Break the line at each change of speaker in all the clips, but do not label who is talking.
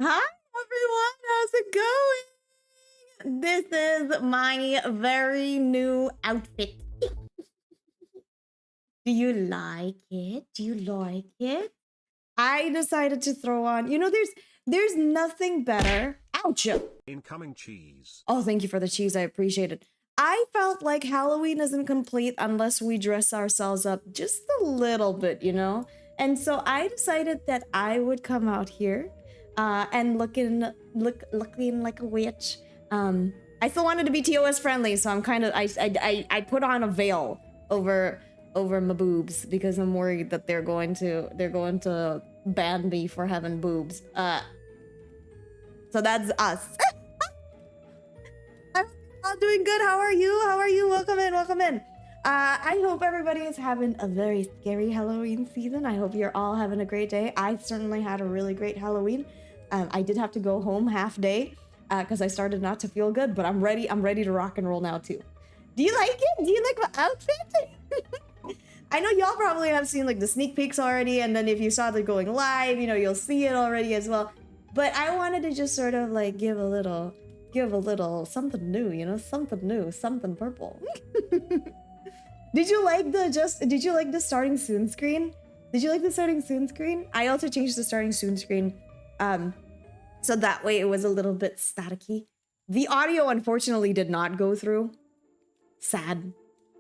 Hi everyone, how's it going? This is my very new outfit. Do you like it? Do you like it? I decided to throw on, there's nothing better. Ouch!
Incoming cheese.
Oh, thank you for the cheese, I appreciate it. I felt like Halloween isn't complete unless we dress ourselves up just a little bit, you know? And so I decided that I would come out here and looking like a witch. I still wanted to be TOS friendly, so I'm kind of I put on a veil over my boobs because I'm worried that they're going to ban me for having boobs. So that's us. I'm all doing good. How are you? How are you? Welcome in. Welcome in. I hope everybody is having a very scary Halloween season. I hope you're all having a great day. I certainly had a really great Halloween. I did have to go home half day because I started not to feel good, but I'm ready. I'm ready to rock and roll now too. Do you like it? Do you like my outfit? I know y'all probably have seen like the sneak peeks already, and then if you saw the going live, you'll see it already as well. But I wanted to just sort of like give a little something new, something new, something purple. Did you like the starting soon screen? Did you like the starting soon screen? I also changed the starting soon screen. So that way it was a little bit staticky. The audio unfortunately did not go through. Sad.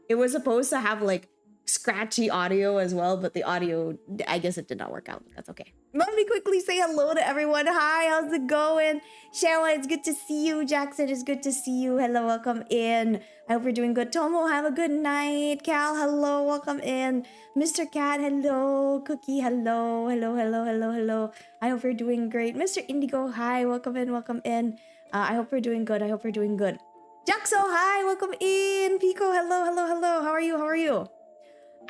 It was supposed to have like scratchy audio as well, but the audio, I guess it did not work out. That's okay. Let me quickly say hello to everyone. Hi, how's it going? Shawa, it's good to see you. Jackson, it's good to see you. Hello, welcome in. I hope you're doing good. Tomo, have a good night. Cal, hello, welcome in. Mr. Cat, hello. Cookie, hello. Hello. I hope you're doing great. Mr. Indigo, hi, welcome in, welcome in. I hope you're doing good. Jaxo, hi, welcome in. Pico, hello. How are you?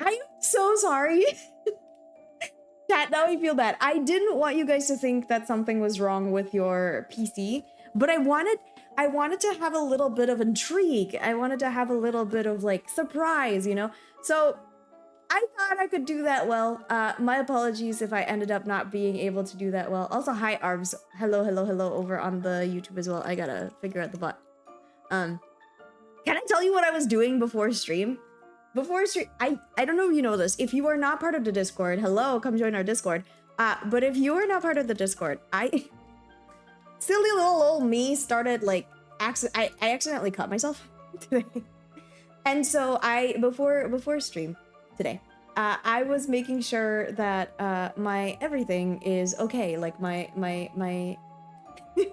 I'm so sorry. Chat, now I feel bad. I didn't want you guys to think that something was wrong with your PC, but I wanted to have a little bit of intrigue. I wanted to have a little bit of like surprise, So I thought I could do that well. My apologies if I ended up not being able to do that well. Also, hi Arbs. Hello over on the YouTube as well. I gotta figure out the bot. Can I tell you what I was doing before stream? I don't know if you know this. If you are not part of the Discord, hello, come join our Discord. But if you are not part of the Discord, silly little old me started like I accidentally cut myself today. And so before stream today, I was making sure that my everything is okay. Like my to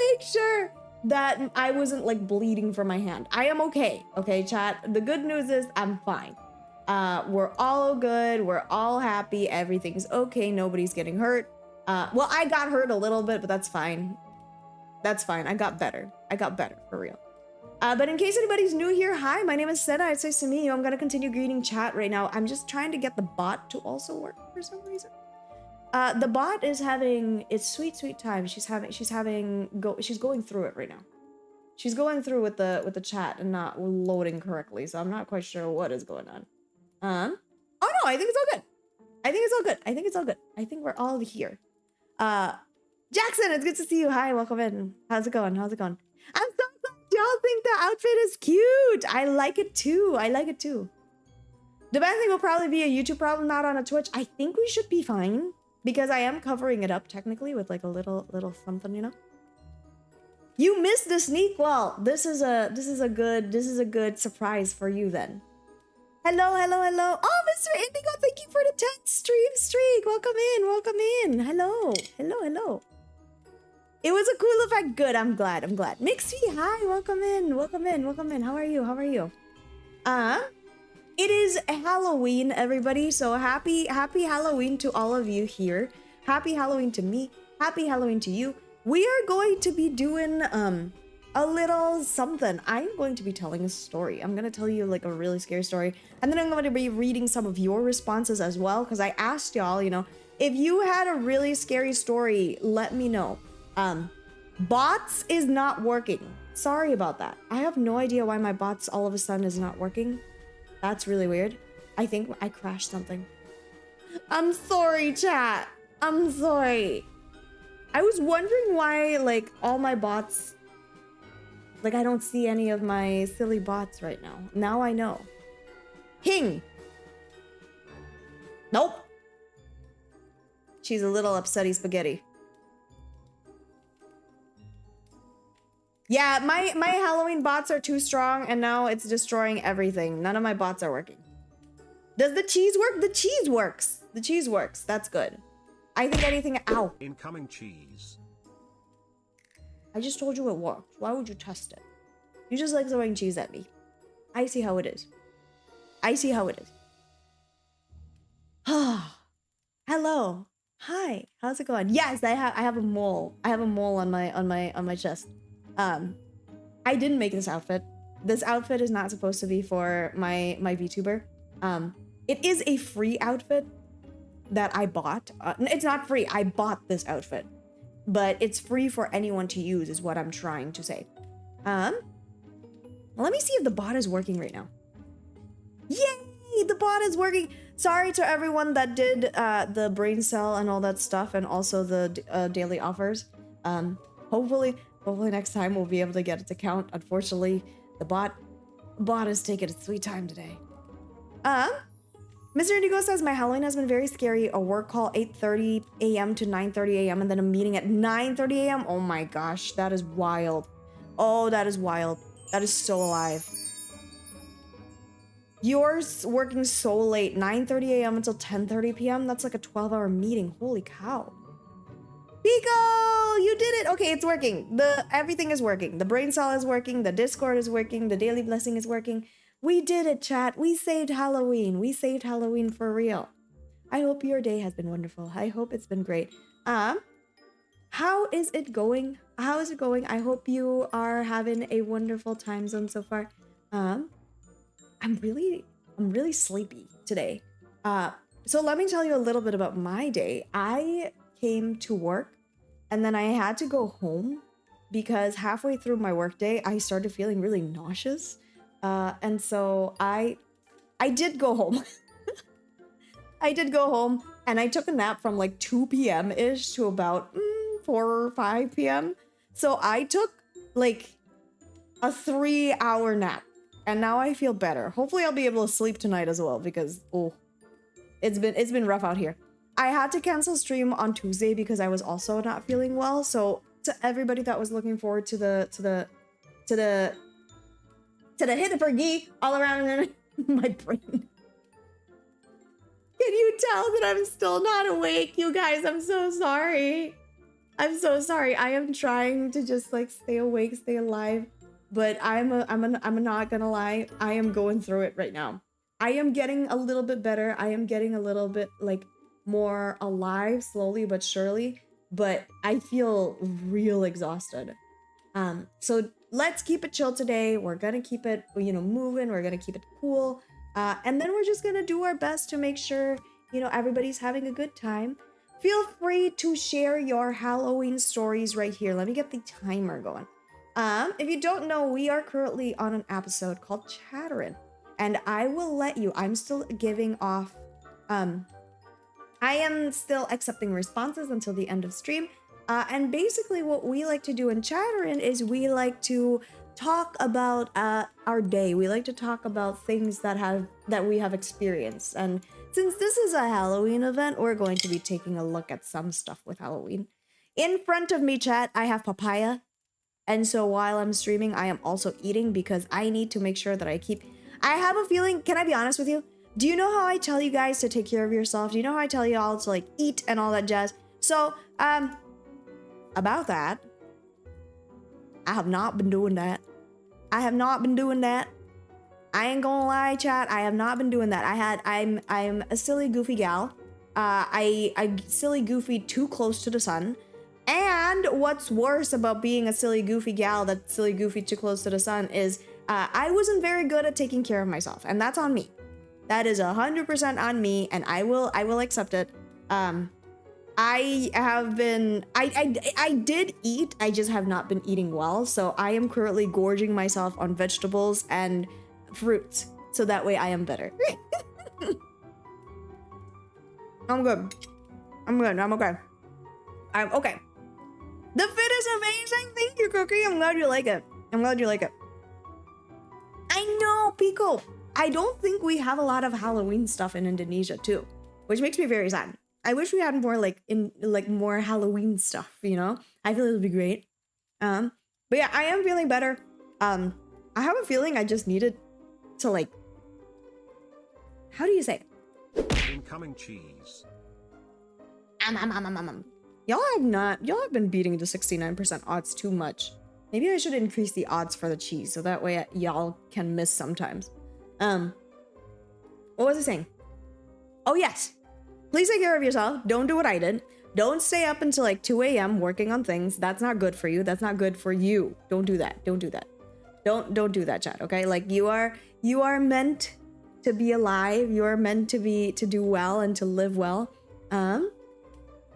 make sure that I wasn't like bleeding from my hand. I am okay, chat? The good news is I'm fine. We're all good, we're all happy, everything's okay, nobody's getting hurt. Well, I got hurt a little bit, but that's fine. I got better for real. But in case anybody's new here, hi, my name is Senna, it's nice to meet you. I'm gonna continue greeting chat right now. I'm just trying to get the bot to also work for some reason. The bot is having its sweet time. She's going through it right now. She's going through with the chat and not loading correctly, so I'm not quite sure what is going on. Oh no, I think it's all good. I think we're all here. Jackson, it's good to see you. Hi, welcome in. How's it going? I'm so glad y'all think the outfit is cute. I like it too. The bad thing will probably be a YouTube problem, not on a Twitch. I think we should be fine. Because I am covering it up technically with like a little something, You missed the sneak. Well, this is a good surprise for you then. Hello. Oh, Mr. Indigo, thank you for the 10th streak. Welcome in. Hello. It was a cool effect. Good. I'm glad. Mixie, hi. Welcome in. How are you? It is Halloween, everybody, so happy Halloween to all of you here. Happy Halloween to me. Happy Halloween to you. We are going to be doing a little something. I'm going to be telling a story. I'm going to tell you like a really scary story, and then I'm going to be reading some of your responses as well, because I asked y'all, if you had a really scary story, let me know. Bots is not working. Sorry about that. I have no idea why my bots all of a sudden is not working. That's really weird. I think I crashed something. I'm sorry, chat. I'm sorry. I was wondering why, like, all my bots... Like, I don't see any of my silly bots right now. Now I know. King! Nope. She's a little upsetty spaghetti. Yeah, my Halloween bots are too strong, and now it's destroying everything. None of my bots are working. Does the cheese work? The cheese works. The cheese works. That's good. I think anything... Ow.
Incoming cheese.
I just told you it worked. Why would you test it? You just like throwing cheese at me. I see how it is. I see how it is. Hello. Hi. How's it going? Yes, I have a mole. I have a mole on my chest. I didn't make this outfit. This outfit is not supposed to be for my VTuber. It is a free outfit that I bought. It's not free. I bought this outfit, but it's free for anyone to use is what I'm trying to say. Let me see if the bot is working right now. Yay! The bot is working. Sorry to everyone that did the brain cell and all that stuff, and also the daily offers. Hopefully next time we'll be able to get it to count. Unfortunately, the bot is taking its sweet time today. Mr. Indigo says, my Halloween has been very scary. A work call 8:30 a.m. to 9:30 a.m. and then a meeting at 9:30 a.m. Oh my gosh, that is wild. Oh, that is wild. That is so alive. Yours working so late, 9:30 a.m. until 10:30 p.m. That's like a 12-hour meeting. Holy cow. Pico, you did it. Okay, it's working. Everything is working. The brain cell is working. The Discord is working. The daily blessing is working. We did it, chat. We saved Halloween. We saved Halloween for real. I hope your day has been wonderful. I hope it's been great. How is it going? How is it going? I hope you are having a wonderful time zone so far. I'm really sleepy today. So let me tell you a little bit about my day. I came to work and then I had to go home because halfway through my workday, I started feeling really nauseous. And so I did go home. I did go home and I took a nap from like 2 p.m.-ish to about 4 or 5 p.m. So I took like a 3-hour nap and now I feel better. Hopefully I'll be able to sleep tonight as well because, oh, it's been rough out here. I had to cancel stream on Tuesday because I was also not feeling well. So to everybody that was looking forward to the hit-a-pergy all around my brain. Can you tell that I'm still not awake? You guys, I'm so sorry. I'm so sorry. I am trying to just like stay awake, stay alive, but I'm not gonna lie. I am going through it right now. I am getting a little bit better. I am getting a little bit like more alive slowly but surely, but I feel real exhausted. So let's keep it chill today. We're gonna keep it, moving. We're gonna keep it cool. And then we're just gonna do our best to make sure, everybody's having a good time. Feel free to share your Halloween stories right here. Let me get the timer going. If you don't know, we are currently on an episode called CHATARYNN. And I will let you, I'm still giving off, I am still accepting responses until the end of stream. And basically what we like to do in CHATARYNN is we like to talk about our day. We like to talk about things that we have experienced. And since this is a Halloween event, we're going to be taking a look at some stuff with Halloween. In front of me, chat, I have papaya. And so while I'm streaming, I am also eating because I need to make sure that I have a feeling, can I be honest with you? Do you know how I tell you guys to take care of yourself? Do you know how I tell you all to like eat and all that jazz? So, about that, I have not been doing that. I have not been doing that. I ain't gonna lie, chat. I have not been doing that. I'm a silly, goofy gal. I silly, goofy too close to the sun. And what's worse about being a silly, goofy gal that's silly, goofy too close to the sun is I wasn't very good at taking care of myself, and that's on me. That is 100% on me, and I will accept it. I did eat, I just have not been eating well, so I am currently gorging myself on vegetables and fruits, so that way I am better. I'm good. I'm good. I'm okay. I'm okay. The fit is amazing. Thank you, Cookie. I'm glad you like it. I'm glad you like it. I know, Pico. I don't think we have a lot of Halloween stuff in Indonesia too, which makes me very sad. I wish we had more more Halloween stuff, you know? I feel it would be great. But yeah, I am feeling better. I have a feeling I just needed to like, how do you say it?
Incoming cheese.
Y'all have been beating the 69% odds too much. Maybe I should increase the odds for the cheese so that way y'all can miss sometimes. What was I saying? Oh yes, please take care of yourself. Don't do what I did. Don't stay up until like 2 a.m. working on things. That's not good for you. That's not good for you. Don't do that. Don't do that. Don't do that, chat. Okay, like you are meant to be alive. You are meant to do well and to live well.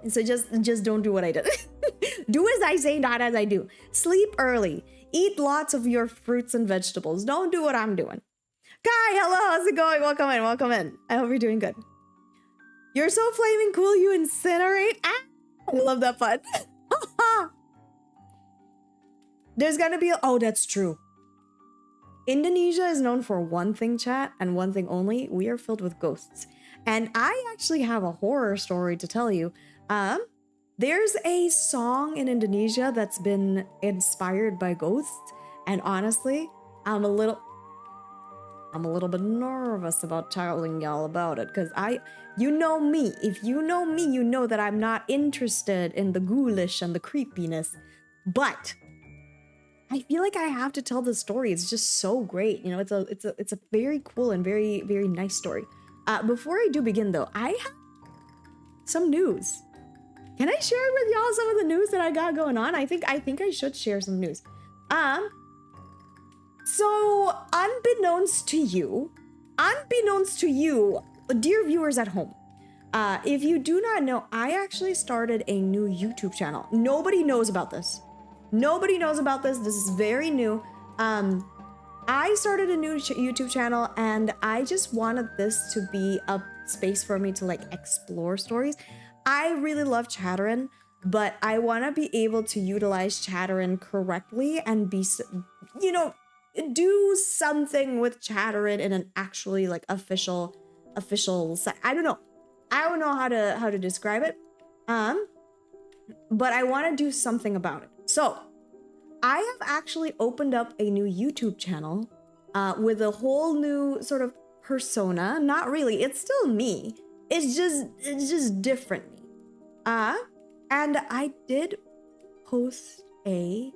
So just don't do what I did. Do as I say, not as I do. Sleep early. Eat lots of your fruits and vegetables. Don't do what I'm doing. Kai, hello, how's it going? Welcome in, welcome in. I hope you're doing good. You're so flaming cool, you incinerate. Ah, I love that pun. There's gonna be oh, that's true. Indonesia is known for one thing, chat, and one thing only. We are filled with ghosts. And I actually have a horror story to tell you. There's a song in Indonesia that's been inspired by ghosts, and honestly, I'm a little bit nervous about telling y'all about it, because you know me. If you know me, you know that I'm not interested in the ghoulish and the creepiness, but I feel like I have to tell the story. It's just so great. You know, it's a very cool and very, very nice story. Before I do begin though, I have some news. Can I share with y'all some of the news that I got going on? I think I should share some news. So unbeknownst to you, dear viewers at home, if you do not know, I actually started a new YouTube channel. Nobody knows about this. Nobody knows about this. This is very new. I started a new YouTube channel, and I just wanted this to be a space for me to like explore stories. I really love CHATARYNN, but I want to be able to utilize CHATARYNN correctly and be, you know, do something with CHATARYNN in an actually like official site. I don't know how to describe it. But I want to do something about it. So I have actually opened up a new YouTube channel with a whole new sort of persona. Not really, it's still me. It's just different me. And I did post a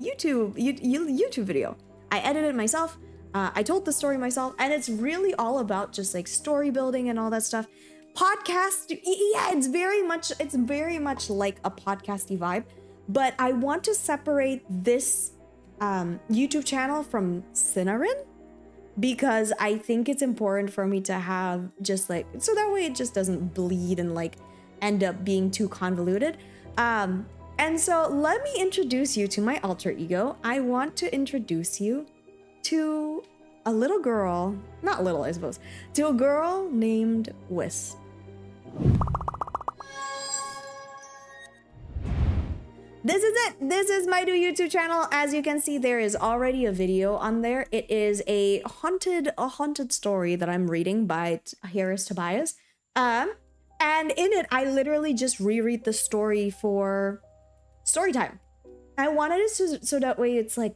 YouTube video. I edited it myself. I told the story myself, and it's really all about just like story building and all that stuff. Podcast, yeah, it's very much like a podcasty vibe, but I want to separate this YouTube channel from Sinarynn, because I think it's important for me to have just like, so that way it just doesn't bleed and like end up being too convoluted. And so let me introduce you to my alter ego. I want to introduce you to a little girl, not little, I suppose, to a girl named Wisp. This is it. This is my new YouTube channel. As you can see, there is already a video on there. It is a haunted story that I'm reading by Harris Tobias. And in it, I literally just reread the story for story time. I wanted it so that way it's like,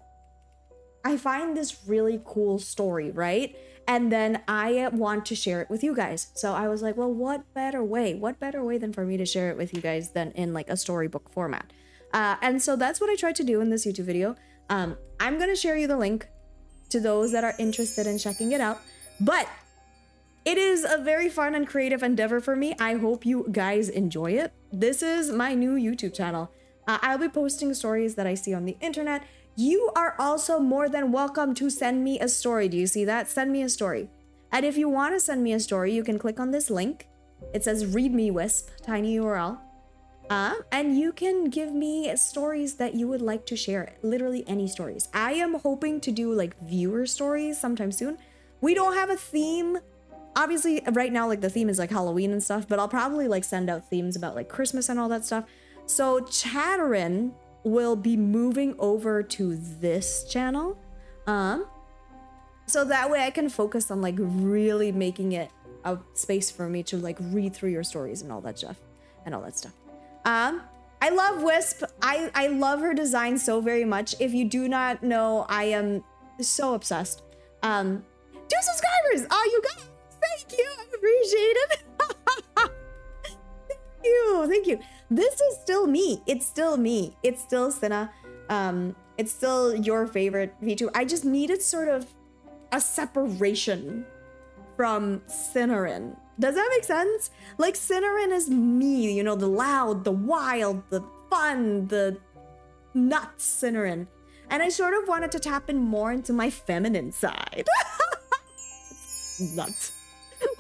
I find this really cool story, right? And then I want to share it with you guys. So I was like, well, what better way than for me to share it with you guys than in like a storybook format? And so that's what I tried to do in this YouTube video. I'm gonna share you the link to those that are interested in checking it out. But it is a very fun and creative endeavor for me. I hope you guys enjoy it. This is my new YouTube channel. I'll be posting stories that I see on the internet. You are also more than welcome to send me a story. Do you see that? Send me a story. And if you want to send me a story, you can click on this link. It says read me Wisp, tiny URL. And you can give me stories that you would like to share. Literally any stories. I am hoping to do like viewer stories sometime soon. We don't have a theme obviously right now, like the theme is like Halloween and stuff, but I'll probably like send out themes about like Christmas and all that stuff. So CHATARYNN will be moving over to this channel. So that way I can focus on like really making it a space for me to like read through your stories and all that stuff. I love Wisp. I love her design so very much. If you do not know, I am so obsessed. 2 subscribers! Oh, you guys, thank you. I appreciate it. Thank you. This is still me. It's still me. It's still Sinna. It's still your favorite VTuber. I just needed sort of a separation from Sinarynn. Does that make sense? Like Sinarynn is me, you know, the loud, the wild, the fun, the nuts Sinarynn. And I sort of wanted to tap in more into my feminine side. Nuts.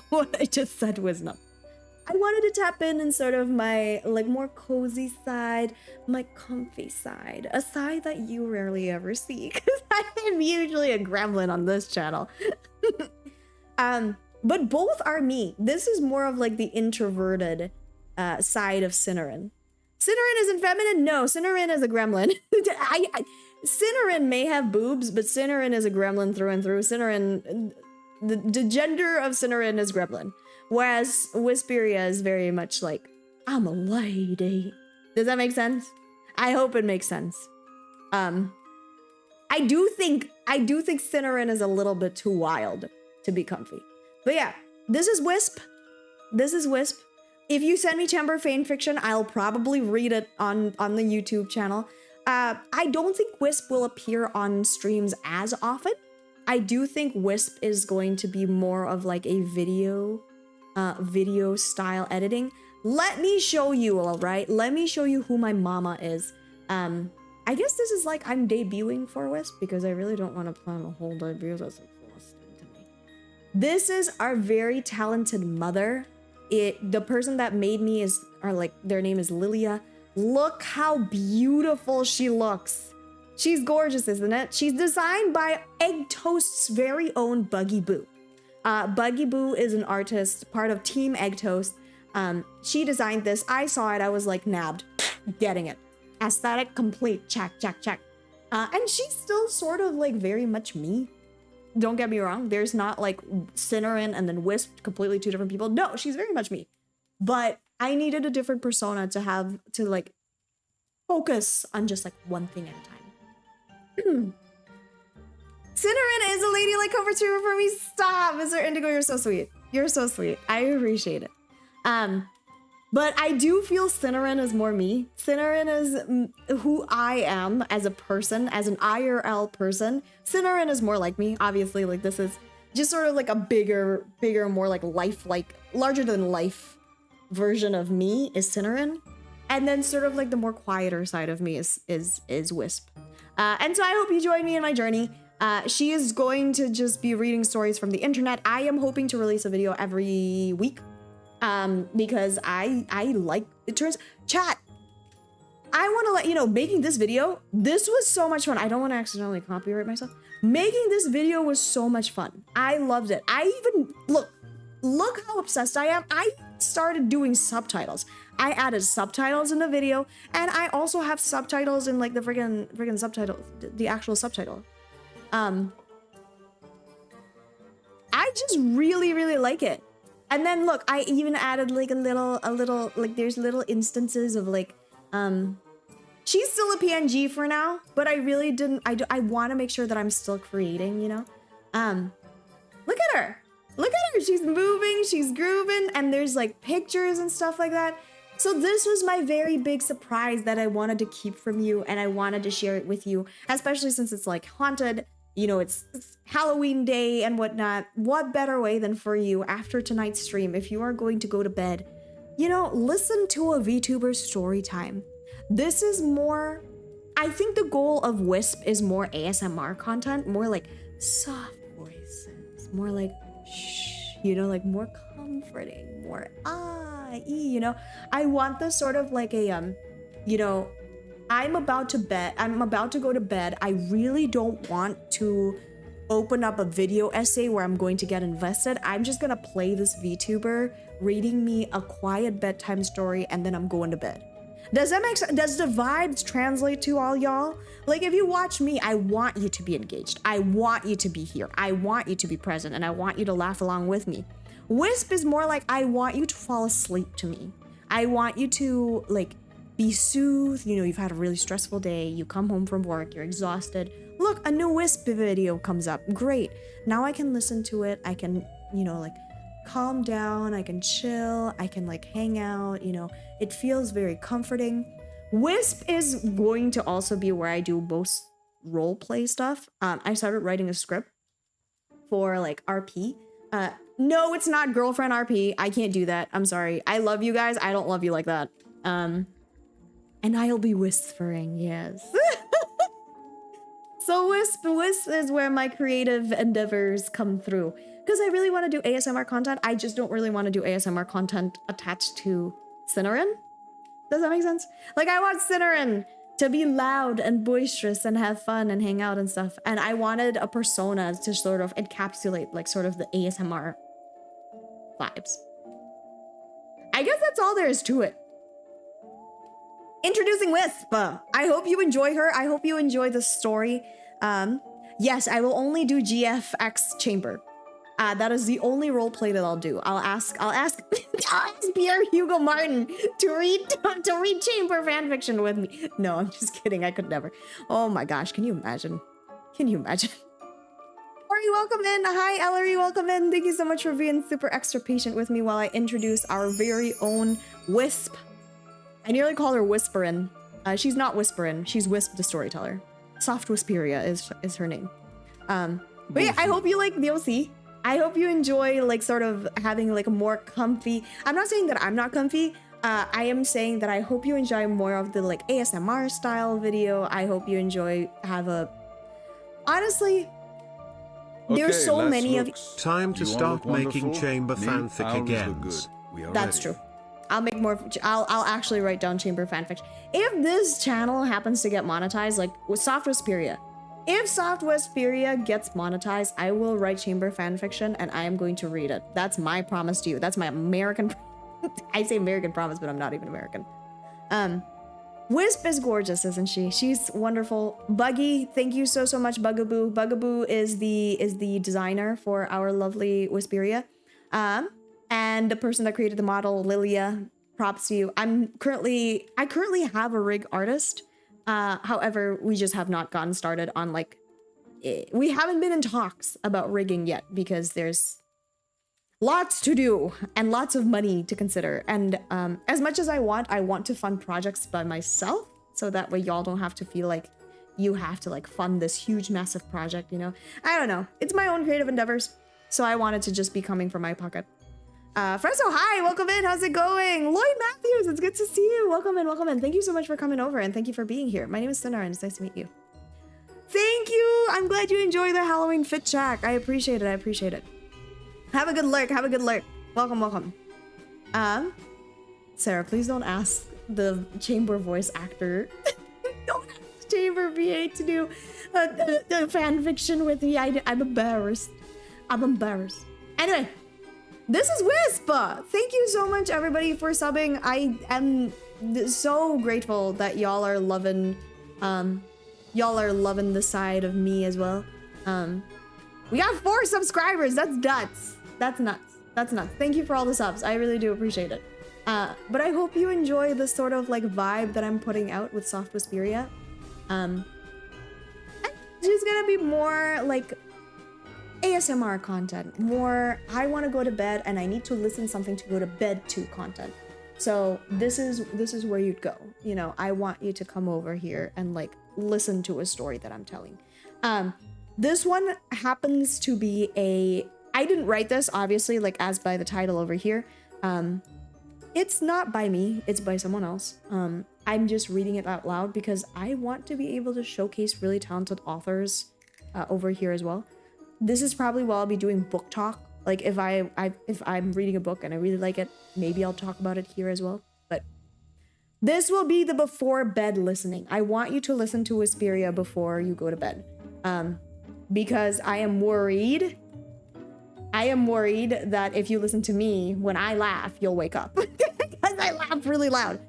What I just said was nuts. I wanted to tap in sort of my like more cozy side, my comfy side, a side that you rarely ever see because I am usually a gremlin on this channel. But both are me. This is more of like the introverted side of Sinarynn. Sinarynn isn't feminine? No, Sinarynn is a gremlin. Sinarynn may have boobs, but Sinarynn is a gremlin through and through. Sinarynn, the gender of Sinarynn is gremlin. Whereas Wisperia is very much like, I'm a lady. Does that make sense? I hope it makes sense. I do think Sinarynn is a little bit too wild to be comfy. But yeah, this is Wisp. This is Wisp. If you send me Chamber fanfiction, I'll probably read it on the YouTube channel. I don't think Wisp will appear on streams as often. I do think Wisp is going to be more of like a video style editing. Let me show you, all right? Let me show you who my mama is. I guess this is like I'm debuting for Wisp because I really don't want to plan a whole debut. That's exhausting to me. This is our very talented mother. The person that made me is, or like their name is Lilia. Look how beautiful she looks. She's gorgeous, isn't it? She's designed by Egg Toast's very own Buggy Boo. Buggy Boo is an artist, part of Team Egg Toast. She designed this. I saw it. I was like nabbed, getting it. Aesthetic complete. Check, check, check. And she's still sort of like very much me. Don't get me wrong. There's not like Sinarynn and then Wisp, completely two different people. No, she's very much me. But I needed a different persona to have to like focus on just like one thing at a time. Sinarynn is a ladylike cover tuber for me. Stop, Mr. Indigo, you're so sweet. You're so sweet. I appreciate it. But I do feel Sinarynn is more me. Sinarynn is who I am as a person, as an IRL person. Sinarynn is more like me. Obviously, like this is just sort of like a bigger, more like life-like, larger than life version of me is Sinarynn. And then sort of like the more quieter side of me is Wisp. And so I hope you join me in my journey. She is going to just be reading stories from the internet. I am hoping to release a video every week. Because I like it. Turns chat. I want to let you know, making this video, this was so much fun. I don't want to accidentally copyright myself. Making this video was so much fun. I loved it. I even look how obsessed I am. I started doing subtitles. I added subtitles in the video, and I also have subtitles in like the friggin' subtitle, the actual subtitle. I just really like it. And then look, I even added like a little, like there's little instances of like, she's still a PNG for now, but I really didn't, I want to make sure that I'm still creating, you know? Look at her. Look at her. She's moving, she's grooving, and there's like pictures and stuff like that. So this was my very big surprise that I wanted to keep from you, and I wanted to share it with you, especially since it's like haunted. You know, it's Halloween day and whatnot. What better way than for you after tonight's stream, if you are going to go to bed, you know, listen to a VTuber story time. This is more, I think the goal of Wisp is more ASMR content, more like soft voices, more like shh, you know, like more comforting, more you know. I want this sort of like a, you know, I'm about to go to bed. I really don't want to open up a video essay where I'm going to get invested. I'm just gonna play this VTuber reading me a quiet bedtime story and then I'm going to bed. Does that make sense? Does the vibes translate to all y'all? Like, if you watch me, I want you to be engaged. I want you to be here. I want you to be present, and I want you to laugh along with me. Wisp is more like, I want you to fall asleep to me. I want you to, like, be soothed. You know, you've had a really stressful day. You come home from work. You're exhausted. Look, a new Wisp video comes up. Great. Now I can listen to it. I can, you know, like, calm down. I can chill. I can, like, hang out, you know. It feels very comforting. Wisp is going to also be where I do most role play stuff. I started writing a script for like RP. No, it's not girlfriend RP. I can't do that. I'm sorry. I love you guys. I don't love you like that. And I'll be whispering, yes. So Wisp is where my creative endeavors come through. Because I really want to do ASMR content. I just don't really want to do ASMR content attached to Sinarynn. Does that make sense? Like, I want Sinarynn to be loud and boisterous and have fun and hang out and stuff. And I wanted a persona to sort of encapsulate like sort of the ASMR vibes. I guess that's all there is to it. Introducing Wisp. I hope you enjoy her. I hope you enjoy the story. Yes, I will only do GFX Chamber. That is the only roleplay that I'll do. I'll ask Pierre Hugo Martin to read Chamber fanfiction with me. No, I'm just kidding. I could never. Oh my gosh, can you imagine? Can you imagine? Ellery, welcome in. Hi, Ellery, welcome in. Thank you so much for being super extra patient with me while I introduce our very own Wisp. I nearly call her Whisperin'. She's not Whisperin'. She's Wisp the storyteller. Soft Wisperia is her name. But yeah, I hope you like the OC. I hope you enjoy like sort of having like a more comfy. I'm not saying that I'm not comfy. I am saying that I hope you enjoy more of the like ASMR style video. I hope you honestly, there's so many of you.
Time to start making chamber fanfic again.
That's true. I'll make more. I'll actually write down chamber fanfiction. If this channel happens to get monetized, like with Soft Wisperia, if Soft Wisperia gets monetized, I will write chamber fanfiction and I am going to read it. That's my promise to you. That's my American. I say American promise, but I'm not even American. Wisp is gorgeous, isn't she? She's wonderful. Buggy, thank you so much, Bugaboo. Bugaboo is the designer for our lovely Wisperia. And the person that created the model, Lilia, props to you. I currently have a rig artist. However, we just have not gotten started on like, we haven't been in talks about rigging yet because there's lots to do and lots of money to consider. And as much as I want to fund projects by myself so that way y'all don't have to feel like you have to like fund this huge, massive project, you know? I don't know. It's my own creative endeavors. So I wanted to just be coming from my pocket. Freso, hi, welcome in. How's it going? Lloyd Matthews, it's good to see you. Welcome in, welcome in. Thank you so much for coming over and thank you for being here. My name is Sinarynn. It's nice to meet you. Thank you. I'm glad you enjoy the Halloween fit check. I appreciate it. I appreciate it. Have a good lurk. Have a good lurk. Welcome, welcome. Sarah, please don't ask the chamber voice actor. Don't ask chamber VA to do the fan fiction with me. I'm embarrassed. I'm embarrassed. Anyway. This is Wisp! Thank you so much, everybody, for subbing. I am so grateful that y'all are loving the side of me as well. We got 4 subscribers. That's nuts. That's nuts. That's nuts. Thank you for all the subs. I really do appreciate it. But I hope you enjoy the sort of like vibe that I'm putting out with Soft Wisperia. It's gonna be more like ASMR content, more I want to go to bed and I need to listen something to go to bed to content. So this is where you'd go. You know, I want you to come over here and like listen to a story that I'm telling. This one happens to be I didn't write this, obviously, like as by the title over here. It's not by me, it's by someone else. I'm just reading it out loud because I want to be able to showcase really talented authors over here as well. This is probably what I'll be doing book talk. Like if I'm reading a book and I really like it, maybe I'll talk about it here as well. But this will be the before bed listening. I want you to listen to Wisperia before you go to bed. because I am worried that if you listen to me when I laugh, you'll wake up. Because I laugh really loud.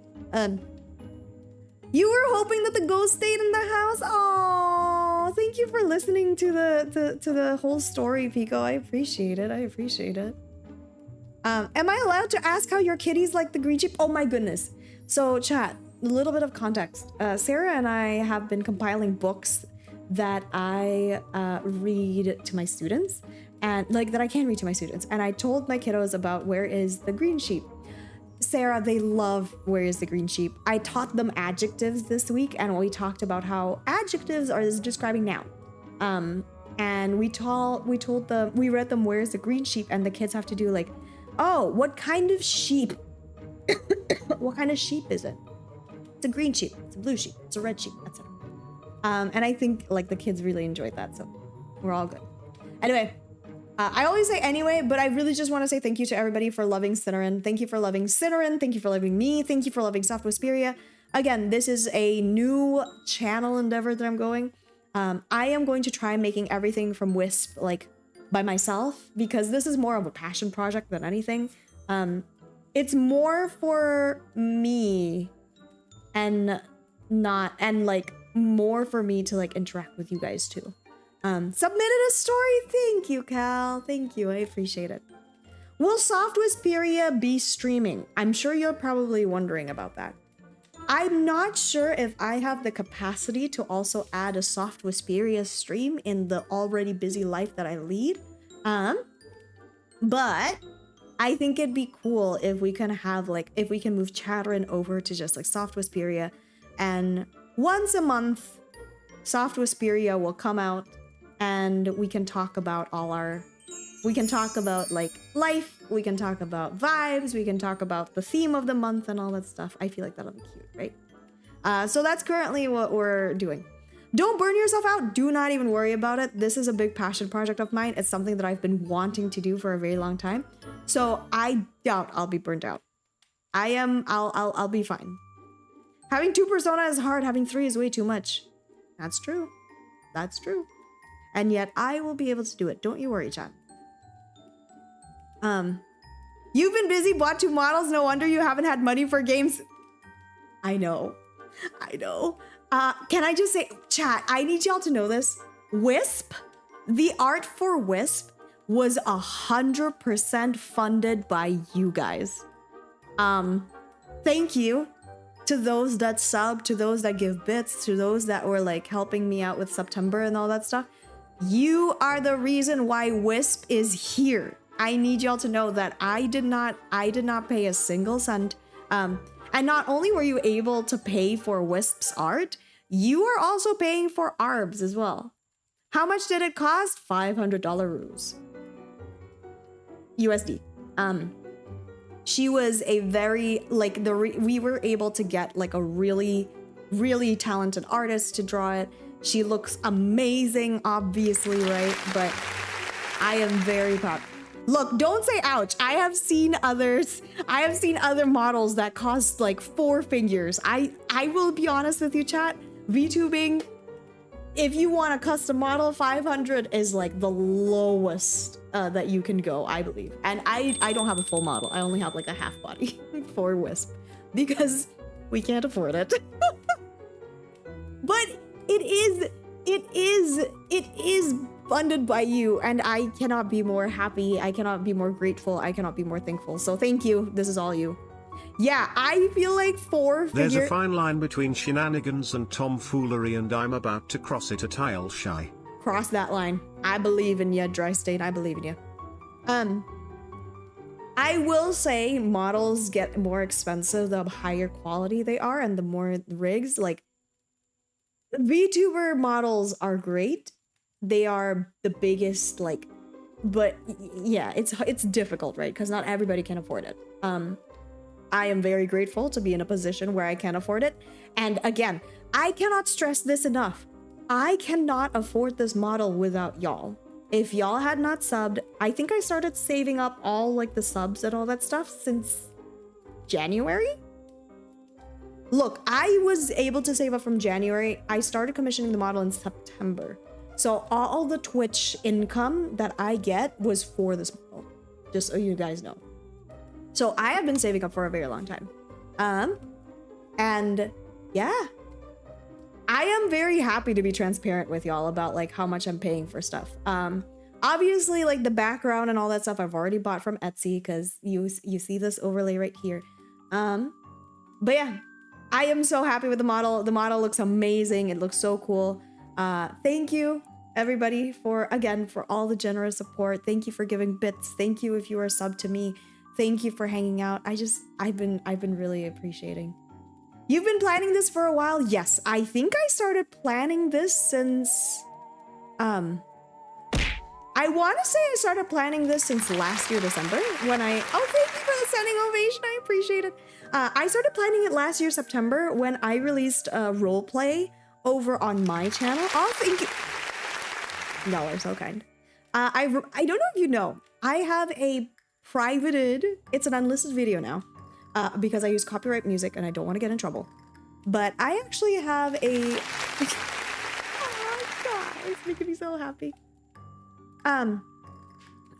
You were hoping that the ghost stayed in the house? Oh, thank you for listening to the whole story, Pico. I appreciate it. I appreciate it. Am I allowed to ask how your kitties like the green sheep? Oh my goodness. So chat, a little bit of context. Sarah and I have been compiling books that I read to my students, and like that I can read to my students. And I told my kiddos about Where is the Green Sheep. Sarah, they love Where is the Green Sheep. I taught them adjectives this week, and we talked about how adjectives are describing noun. And we read them Where is the Green Sheep, and the kids have to do like, oh, what kind of sheep? What kind of sheep is it? It's a green sheep, it's a blue sheep, it's a red sheep, etc. And I think like the kids really enjoyed that, so we're all good. Anyway, I always say anyway, but I really just want to say thank you to everybody for loving Sinarynn. Thank you for loving Sinarynn. Thank you for loving me. Thank you for loving Soft Wisperia. Again, this is a new channel endeavor that I'm going. I am going to try making everything from Wisp like by myself, because this is more of a passion project than anything. It's more for me and like more for me to like interact with you guys too. Submitted a story. Thank you, Cal. Thank you. I appreciate it. Will Soft Wisperia be streaming? I'm sure you're probably wondering about that. I'm not sure if I have the capacity to also add a Soft Wisperia stream in the already busy life that I lead. But I think it'd be cool if we can have like, if we can move CHATARYNN over to just like Soft Wisperia, and once a month, Soft Wisperia will come out and we can talk about we can talk about like life, we can talk about vibes, we can talk about the theme of the month and all that stuff. I feel like that'll be cute, right? So that's currently what we're doing. Don't burn yourself out. Do not even worry about it. This is a big passion project of mine. It's something that I've been wanting to do for a very long time. So I doubt I'll be burnt out. I'll be fine. Having 2 persona is hard. Having 3 is way too much. That's true. That's true. And yet I will be able to do it. Don't you worry, chat. You've been busy, bought 2 models. No wonder you haven't had money for games. I know. I know. Can I just say, chat, I need y'all to know this. Wisp, the art for Wisp was 100% funded by you guys. Thank you to those that sub, to those that give bits, to those that were like helping me out with September and all that stuff. You are the reason why Wisp is here. I need y'all to know that I did not pay a single cent. And not only were you able to pay for Wisp's art, you are also paying for ARBs as well. How much did it cost? $500 roos. USD. She was a very, like, we were able to get like a really, really talented artist to draw it. She looks amazing, obviously, right? But I am very proud. Look, don't say ouch. I have seen other models that cost like 4 figures. I will be honest with you, chat. VTubing, if you want a custom model, 500 is like the lowest that you can go, I believe. And I don't have a full model. I only have like a half body for Wisp because we can't afford it. But it is funded by you, and I cannot be more happy. I cannot be more grateful. I cannot be more thankful. So thank you. This is all you. Yeah, I feel like 4 figures.
There's a fine line between shenanigans and tomfoolery, and I'm about to cross it at Isle Shy.
Cross that line. I believe in you, Dry State. I believe in you. I will say models get more expensive the higher quality they are and the more rigs. Like, VTuber models are great. They are the biggest, like, but yeah, it's difficult, right? Because not everybody can afford it. I am very grateful to be in a position where I can afford it. And again, I cannot stress this enough. I cannot afford this model without y'all. If y'all had not subbed, I think I started saving up all like the subs and all that stuff since January. Look, I was able to save up from January. I started commissioning the model in September. So all the Twitch income that I get was for this model, just so you guys know. So I have been saving up for a very long time. And yeah, I am very happy to be transparent with y'all about like how much I'm paying for stuff. Obviously like the background and all that stuff I've already bought from Etsy because you see this overlay right here. But yeah, I am so happy with the model. The model looks amazing. It looks so cool. Thank you everybody for all the generous support. Thank you for giving bits. Thank you if you are subbed to me. Thank you for hanging out. I've been really appreciating. You've been planning this for a while? Yes, I think I started planning this since, I want to say I started planning this since last year, December, when thank you for the standing ovation. I appreciate it. I started planning it last year, September, when I released a role play over on my channel. Oh, thank you. Y'all are so kind. I don't know if you know, I have a privated, it's an unlisted video now, because I use copyright music and I don't want to get in trouble. But I actually have a, oh God, it's making me so happy. I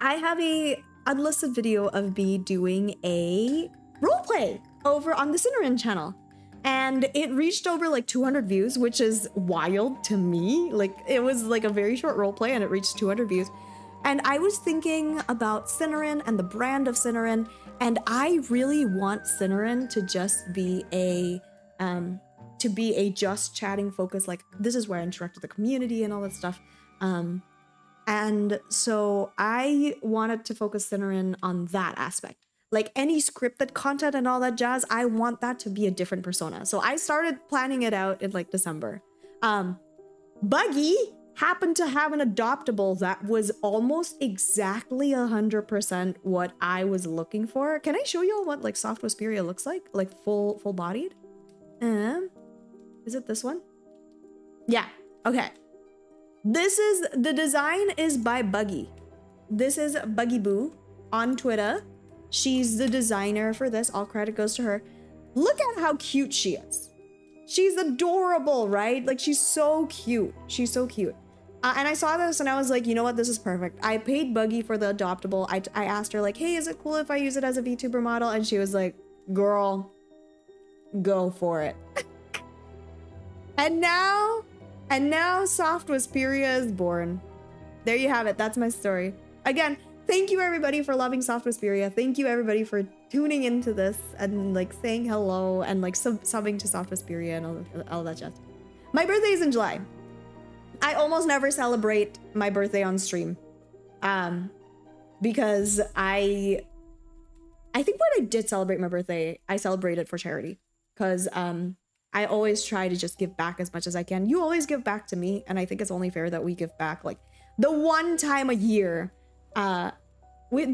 have a unlisted video of me doing a roleplay over on the Sinarynn channel. And it reached over like 200 views, which is wild to me. Like it was like a very short roleplay and it reached 200 views. And I was thinking about Sinarynn and the brand of Sinarynn, and I really want Sinarynn to just be a just chatting focus. Like this is where I interact with the community and all that stuff. And so I wanted to focus Sinarynn on that aspect. Like any scripted content and all that jazz, I want that to be a different persona. So I started planning it out in like December. Buggy happened to have an adoptable that was almost exactly 100% what I was looking for. Can I show y'all what like soft Vesperia looks like full bodied? Is it this one? Yeah, okay. The design is by Buggy. This is Buggy Boo on Twitter. She's the designer for this. All credit goes to her. Look at how cute she is. She's adorable, right? Like she's so cute. She's so cute. And I saw this and I was like, you know what? This is perfect. I paid Buggy for the adoptable. I asked her like, hey, is it cool if I use it as a VTuber model? And she was like, girl, go for it. And now Soft Vesperia is born. There you have it. That's my story. Again, thank you everybody for loving Soft Vesperia. Thank you everybody for tuning into this and like saying hello and like subbing to Soft Vesperia and all that jazz. My birthday is in July. I almost never celebrate my birthday on stream. Because I think when I did celebrate my birthday, I celebrated for charity. Because I always try to just give back as much as I can. You always give back to me, and I think it's only fair that we give back like the one time a year. The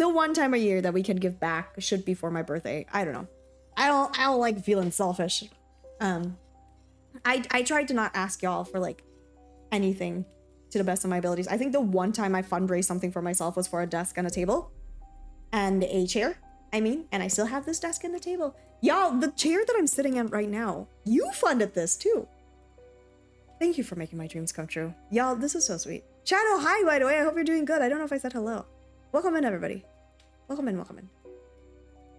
one time a year that we can give back should be for my birthday. I don't know. I don't like feeling selfish. I tried to not ask y'all for like anything to the best of my abilities. I think the one time I fundraised something for myself was for a desk and a table and a chair. And I still have this desk and a table. Y'all, the chair that I'm sitting in right now, you funded this too. Thank you for making my dreams come true. Y'all, this is so sweet. Shadow, hi, by the way. I hope you're doing good. I don't know if I said hello. Welcome in, everybody. Welcome in, welcome in.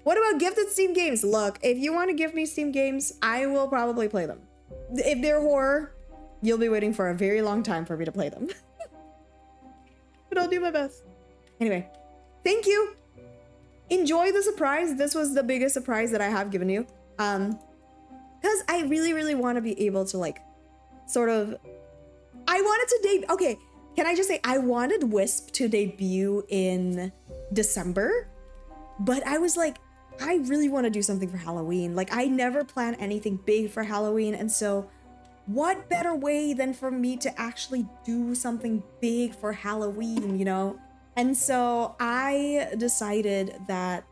What about gifted Steam games? Look, if you want to give me Steam games, I will probably play them. If they're horror, you'll be waiting for a very long time for me to play them. But I'll do my best. Anyway, thank you. Enjoy the surprise. This was the biggest surprise that I have given you. Because I really, really want to be able to like, sort of, I wanted to debut, okay, can I just say, I wanted Wisp to debut in December, but I was like, I really want to do something for Halloween. Like, I never plan anything big for Halloween, and so what better way than for me to actually do something big for Halloween, you know? And so I decided that,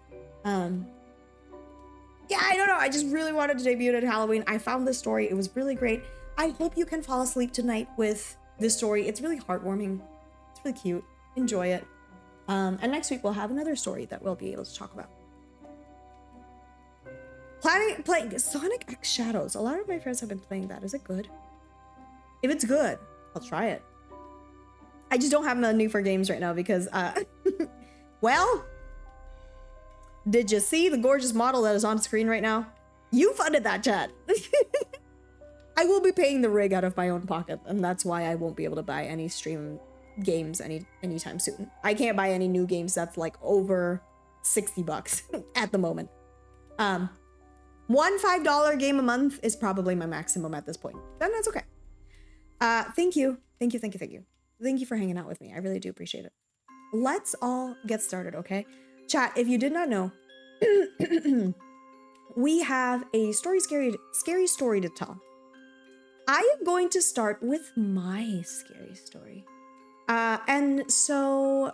yeah, I don't know. I just really wanted to debut it at Halloween. I found this story. It was really great. I hope you can fall asleep tonight with this story. It's really heartwarming. It's really cute. Enjoy it. And next week we'll have another story that we'll be able to talk about. Playing Sonic X Shadows. A lot of my friends have been playing that. Is it good? If it's good, I'll try it. I just don't have money for games right now because, well, did you see the gorgeous model that is on screen right now? You funded that, chat. I will be paying the rig out of my own pocket, and that's why I won't be able to buy any stream games anytime soon. I can't buy any new games that's like over 60 bucks at the moment. One $5 game a month is probably my maximum at this point. Then that's okay. Thank you. Thank you for hanging out with me. I really do appreciate it. Let's all get started, okay? Chat, if you did not know, we have a scary story to tell. I am going to start with my scary story. And so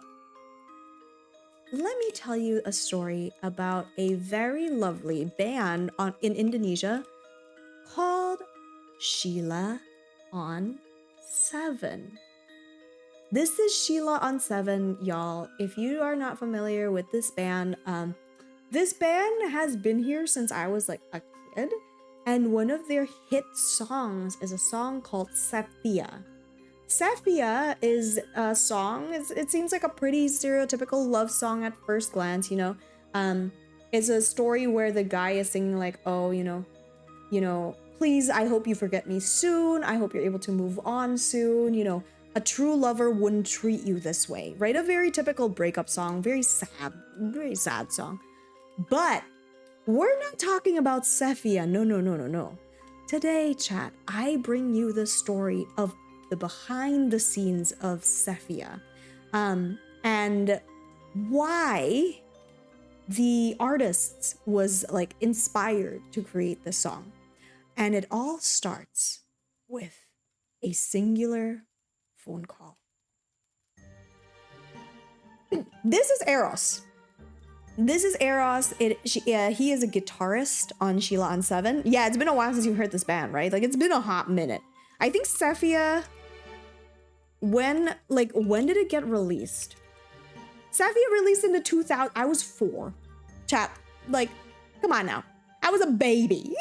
let me tell you a story about a very lovely band in Indonesia called Sheila on 7. This is Sheila on 7, y'all. If you are not familiar with this band has been here since I was like a kid, and one of their hit songs is a song called Saphia. Saphia is a song, it seems like a pretty stereotypical love song at first glance, you know. It's a story where the guy is singing like, oh, you know, please, I hope you forget me soon. I hope you're able to move on soon. You know, a true lover wouldn't treat you this way, right? A very typical breakup song, very sad song. But we're not talking about Saphia. No. Today, chat, I bring you the story of the behind the scenes of Saphia, and why the artist was like inspired to create this song. And it all starts with a singular phone call. This is Eros. He is a guitarist on Sheila on 7. Yeah, it's been a while since you heard this band, right? Like, it's been a hot minute. I think Saphia, when did it get released? Saphia released in the 2000. I was 4. Chat, like, come on now. I was a baby.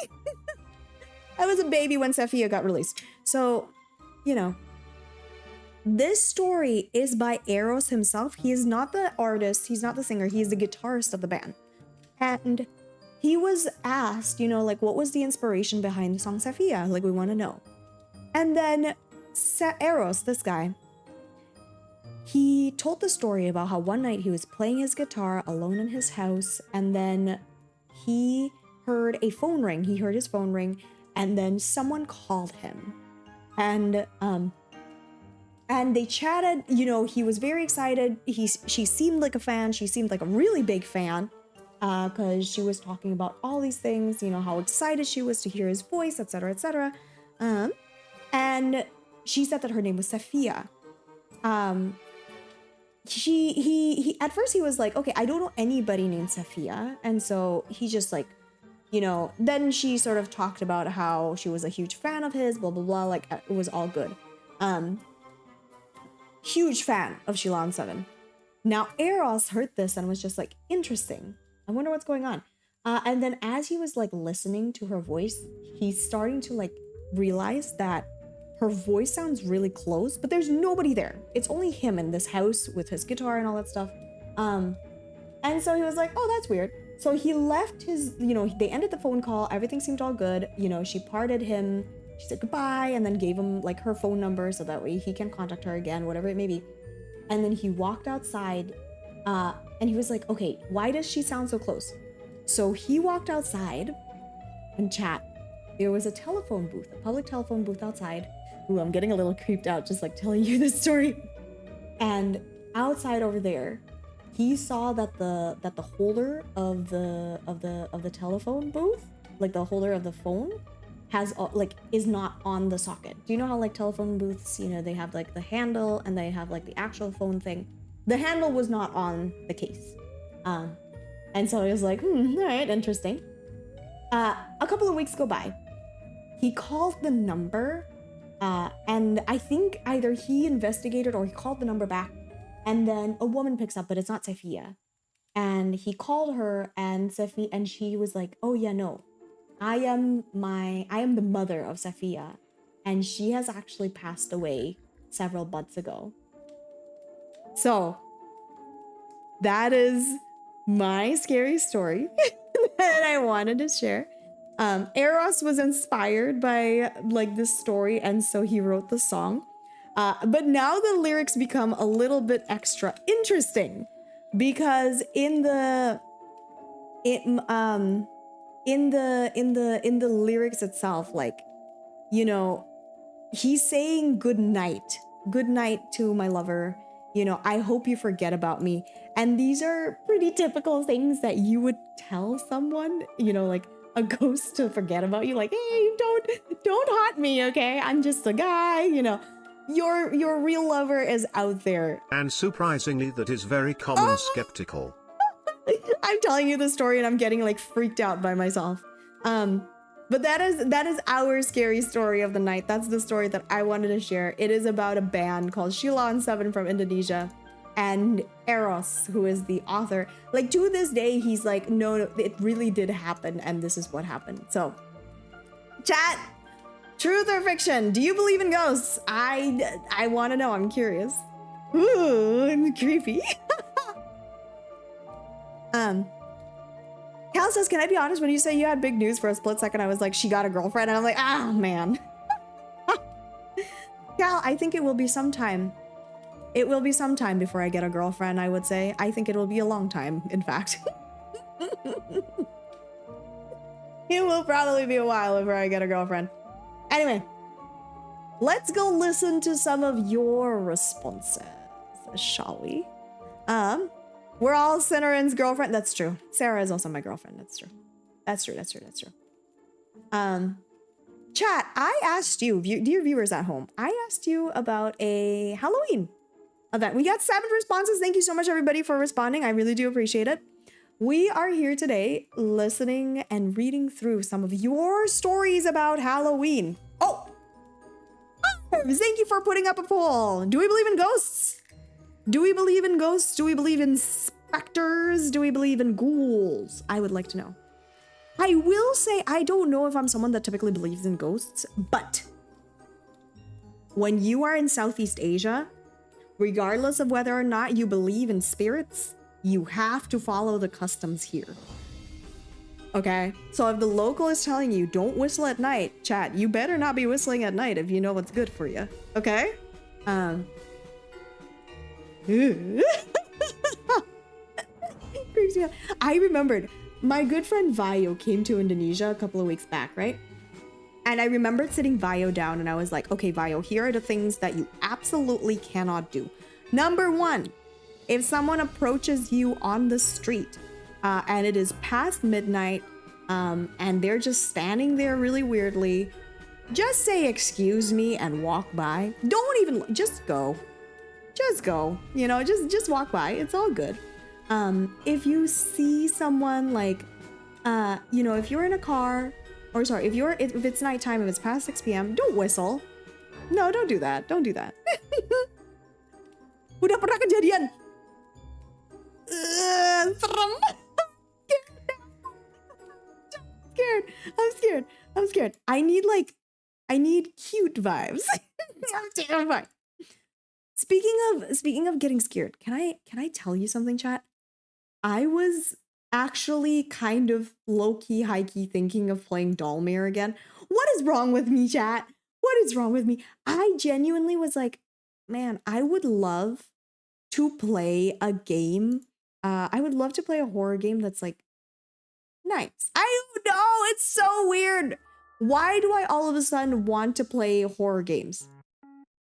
I was a baby when Saphia got released. So, you know, this story is by Eros himself. He is not the artist. He's not the singer. He is the guitarist of the band. And he was asked, you know, like, what was the inspiration behind the song Saphia? Like, we want to know. And then Eros, this guy, he told the story about how one night he was playing his guitar alone in his house, and then he heard a phone ring. He heard his phone ring, and then someone called him. And they chatted, you know, he was very excited. She seemed like a fan. She seemed like a really big fan, because she was talking about all these things, you know, how excited she was to hear his voice, etc., etc. And she said that her name was Saphia. He at first he was like, okay, I don't know anybody named Saphia. And so he just like, you know, then she sort of talked about how she was a huge fan of his, blah, blah, blah. Like, it was all good. Huge fan of Sheila on 7. Now, Eros heard this and was just like, interesting. I wonder what's going on. And then as he was like listening to her voice, he's starting to like realize that her voice sounds really close, but there's nobody there. It's only him in this house with his guitar and all that stuff. And so he was like, oh, that's weird. So he left his, you know, they ended the phone call. Everything seemed all good. You know, she parted him. She said goodbye and then gave him like her phone number so that way he can contact her again, whatever it may be. And then he walked outside and he was like, okay, why does she sound so close? So he walked outside and chat. There was a telephone booth, a public telephone booth outside. Ooh, I'm getting a little creeped out just like telling you this story. And outside over there, he saw that the holder of the telephone booth, like the holder of the phone, has like is not on the socket. Do you know how like telephone booths, you know, they have like the handle and they have like the actual phone thing? The handle was not on the case. And so he was like, all right, interesting. A couple of weeks go by. He called the number, and I think either he investigated or he called the number back, and then a woman picks up, but it's not Saphia. And he called her, and she was like, oh yeah, no, I am the mother of Saphia, and she has actually passed away several months ago. So that is my scary story that I wanted to share. Eros was inspired by like this story, and so he wrote the song. But now the lyrics become a little bit extra interesting because in the lyrics itself, like, you know, he's saying good night to my lover. You know, I hope you forget about me. And these are pretty typical things that you would tell someone, you know, like a ghost to forget about you. Like, hey, don't haunt me, okay? I'm just a guy, you know. Your real lover is out there.
And surprisingly, that is very common skeptical.
I'm telling you the story and I'm getting like freaked out by myself. But that is our scary story of the night. That's the story that I wanted to share. It is about a band called Shilon 7 from Indonesia, and Eros, who is the author. Like, to this day, he's like, no, it really did happen, and this is what happened. So, chat, truth or fiction? Do you believe in ghosts? I want to know. I'm curious. Ooh, I'm creepy. Cal says, can I be honest? When you say you had big news, for a split second, I was like, she got a girlfriend. And I'm like, ah, man. Cal, I think it will be sometime. It will be sometime before I get a girlfriend, I would say. I think it will be a long time, in fact. It will probably be a while before I get a girlfriend. Anyway, let's go listen to some of your responses, shall we? We're all Sinarynn's girlfriend. That's true. Sarah is also my girlfriend. That's true. That's true. Chat, I asked you, dear viewers at home, I asked you about a Halloween event. We got 7 responses. Thank you so much, everybody, for responding. I really do appreciate it. We are here today listening and reading through some of your stories about Halloween. Oh, thank you for putting up a poll. Do we believe in ghosts? Do we believe in ghosts? Do we believe in specters? Do we believe in ghouls? I would like to know. I will say I don't know if I'm someone that typically believes in ghosts, but when you are in Southeast Asia, regardless of whether or not you believe in spirits, you have to follow the customs here. Okay? So if the local is telling you don't whistle at night, chat, you better not be whistling at night if you know what's good for you. Okay? I remembered my good friend Vayo came to Indonesia a couple of weeks back, right? And I remembered sitting Vayo down and I was like, okay, Vayo, here are the things that you absolutely cannot do. Number 1, if someone approaches you on the street and it is past midnight and they're just standing there really weirdly, just say, excuse me, and walk by. Don't even, just go. Just go, you know, just walk by. It's all good. If you see someone like, you know, if you're in a car, or sorry, if it's nighttime, if it's past 6 p.m., don't whistle. No, don't do that. Don't do that. Udah pernah kejadian. Serem. I'm scared. I need cute vibes. I'm terrified. Speaking of getting scared, can I tell you something, chat? I was actually kind of low-key, high-key thinking of playing Dollmare again. What is wrong with me, chat? What is wrong with me? I genuinely was like, man, I would love to play a game. I would love to play a horror game that's like nice. I don't know, it's so weird. Why do I all of a sudden want to play horror games?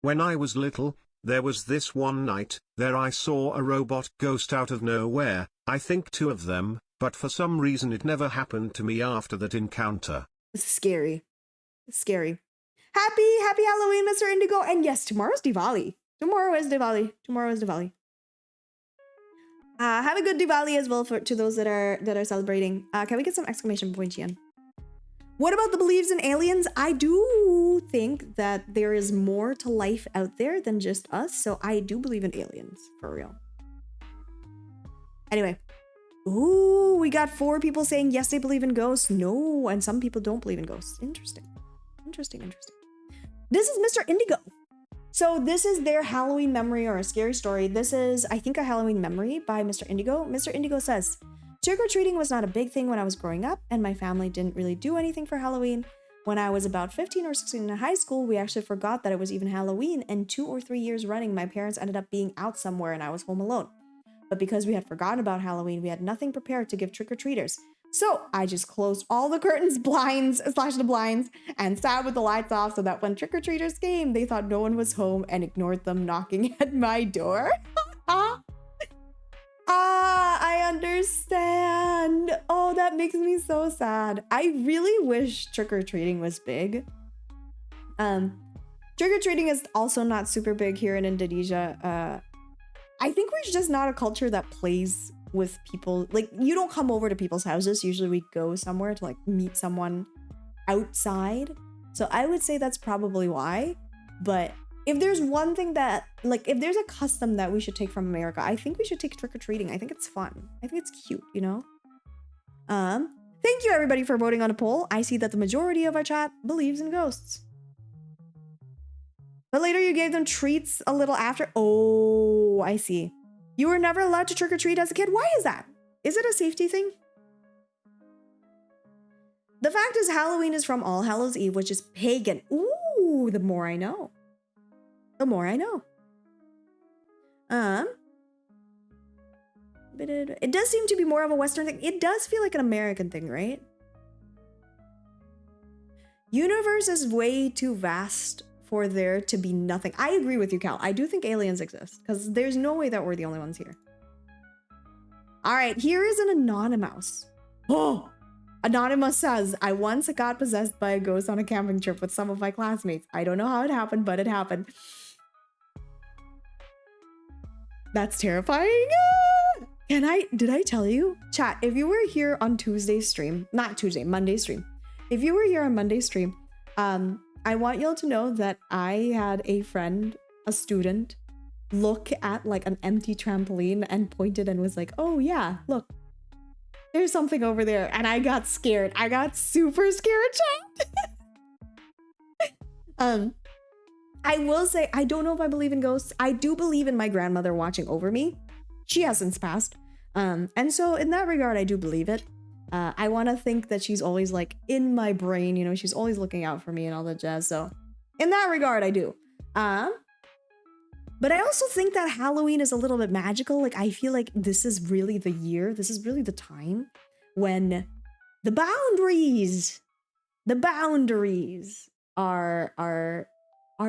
When I was little, there was this one night, there I saw a robot ghost out of nowhere, I think 2 of them, but for some reason it never happened to me after that encounter.
Scary. Scary. Happy Halloween, Mr. Indigo. And yes, tomorrow's Diwali. Tomorrow is Diwali. Have a good Diwali as well to those that are celebrating. Can we get some exclamation point, Ian? What about the beliefs in aliens? I do think that there is more to life out there than just us, so I do believe in aliens, for real. Anyway. Ooh, we got 4 people saying yes, they believe in ghosts. No, and some people don't believe in ghosts. Interesting. This is Mr. Indigo. So this is their Halloween memory or a scary story. This is, I think, a Halloween memory by Mr. Indigo. Mr. Indigo says, trick-or-treating was not a big thing when I was growing up, and my family didn't really do anything for Halloween. When I was about 15 or 16 in high school, we actually forgot that it was even Halloween, and 2 or 3 years running, my parents ended up being out somewhere and I was home alone. But because we had forgotten about Halloween, we had nothing prepared to give trick-or-treaters. So I just closed all the curtains, the blinds, and sat with the lights off so that when trick-or-treaters came, they thought no one was home and ignored them knocking at my door. I understand. Oh, that makes me so sad. I really wish trick-or-treating was big. Trick-or-treating is also not super big here in Indonesia. I think we're just not a culture that plays with people. Like, you don't come over to people's houses. Usually we go somewhere to like meet someone outside. So I would say that's probably why. But if there's one thing that, like, if there's a custom that we should take from America, I think we should take trick-or-treating. I think it's fun. I think it's cute, you know? Thank you everybody for voting on a poll. I see that the majority of our chat believes in ghosts. But later you gave them treats a little after. Oh, I see. You were never allowed to trick-or-treat as a kid. Why is that? Is it a safety thing? The fact is Halloween is from All Hallows Eve, which is pagan. Ooh, the more I know. The more I know. It does seem to be more of a Western thing. It does feel like an American thing, right? Universe is way too vast for there to be nothing. I agree with you, Cal. I do think aliens exist because there's no way that we're the only ones here. All right, here is an Anonymous. Oh, Anonymous says, I once got possessed by a ghost on a camping trip with some of my classmates. I don't know how it happened, but it happened. That's terrifying. Did I tell you? Chat, if you were here on Tuesday's stream, not Tuesday, Monday stream. If you were here on Monday stream, I want y'all to know that I had a friend, a student, look at like an empty trampoline and pointed and was like, oh yeah, look, there's something over there. And I got scared. I got super scared, chat. I will say, I don't know if I believe in ghosts. I do believe in my grandmother watching over me. She has since passed. And so in that regard, I do believe it. I want to think that she's always like in my brain, you know, she's always looking out for me and all that jazz. So in that regard, I do. But I also think that Halloween is a little bit magical. Like, I feel like this is really the year, this is really the time when the boundaries are a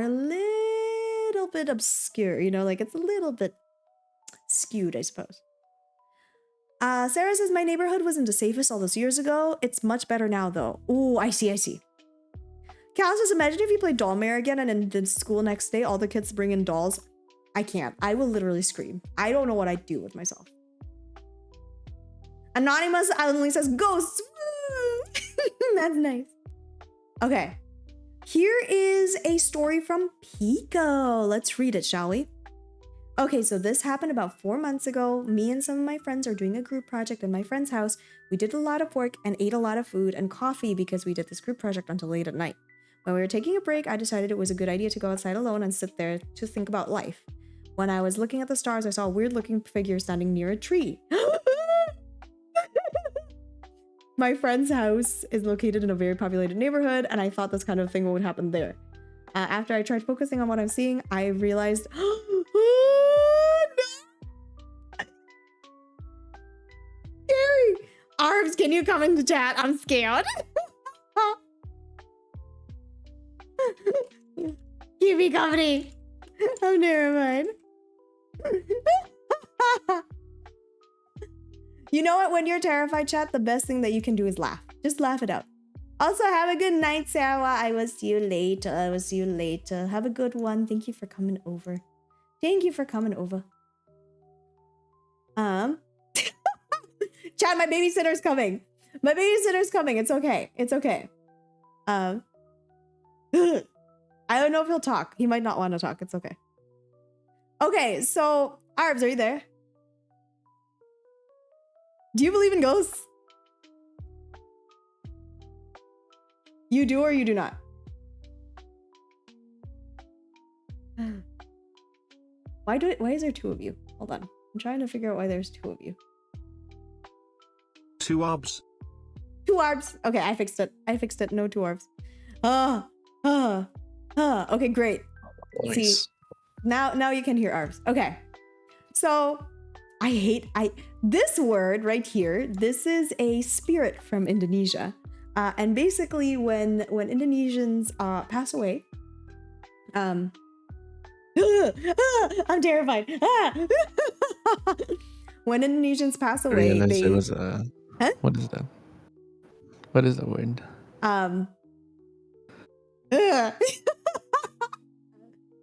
little bit obscure, you know, like it's a little bit skewed, I suppose. Sarah says, my neighborhood wasn't the safest all those years ago. It's much better now, though. Ooh, I see. Cal says, imagine if you play Dollmare again and in the school next day, all the kids bring in dolls. I can't. I will literally scream. I don't know what I'd do with myself. Anonymous only says, ghosts. That's nice. Okay. Here is a story from Pico. Let's read it, shall we? Okay, so this happened about 4 months ago. Me and some of my friends are doing a group project in my friend's house. We did a lot of work and ate a lot of food and coffee because we did this group project until late at night. When we were taking a break, I decided it was a good idea to go outside alone and sit there to think about life. When I was looking at the stars, I saw a weird-looking figure standing near a tree. My friend's house is located in a very populated neighborhood, and I thought this kind of thing would happen there. After I tried focusing on what I'm seeing, I realized... Scary! Arbs, can you come into chat? I'm scared. Keep me company. I'm terrified. You know what? When you're terrified, chat, the best thing that you can do is laugh. Just laugh it out. Also, have a good night, Sarah. I will see you later. Have a good one. Thank you for coming over. Chat, my babysitter's coming. It's okay. I don't know if he'll talk. He might not want to talk. It's okay. Okay, so Arbs, are you there? Do you believe in ghosts? You do or you do not? Why is there two of you? Hold on. I'm trying to figure out why there's two of you.
2 orbs.
2 orbs. Okay, I fixed it. No 2 orbs. Okay, great.
Nice.
See, now you can hear orbs. Okay. So this word right here, this is a spirit from Indonesia. And basically when Indonesians pass away, I'm terrified. When Indonesians pass
I
away,
realized it was a.
Huh?
What is that? What is the word?
uh,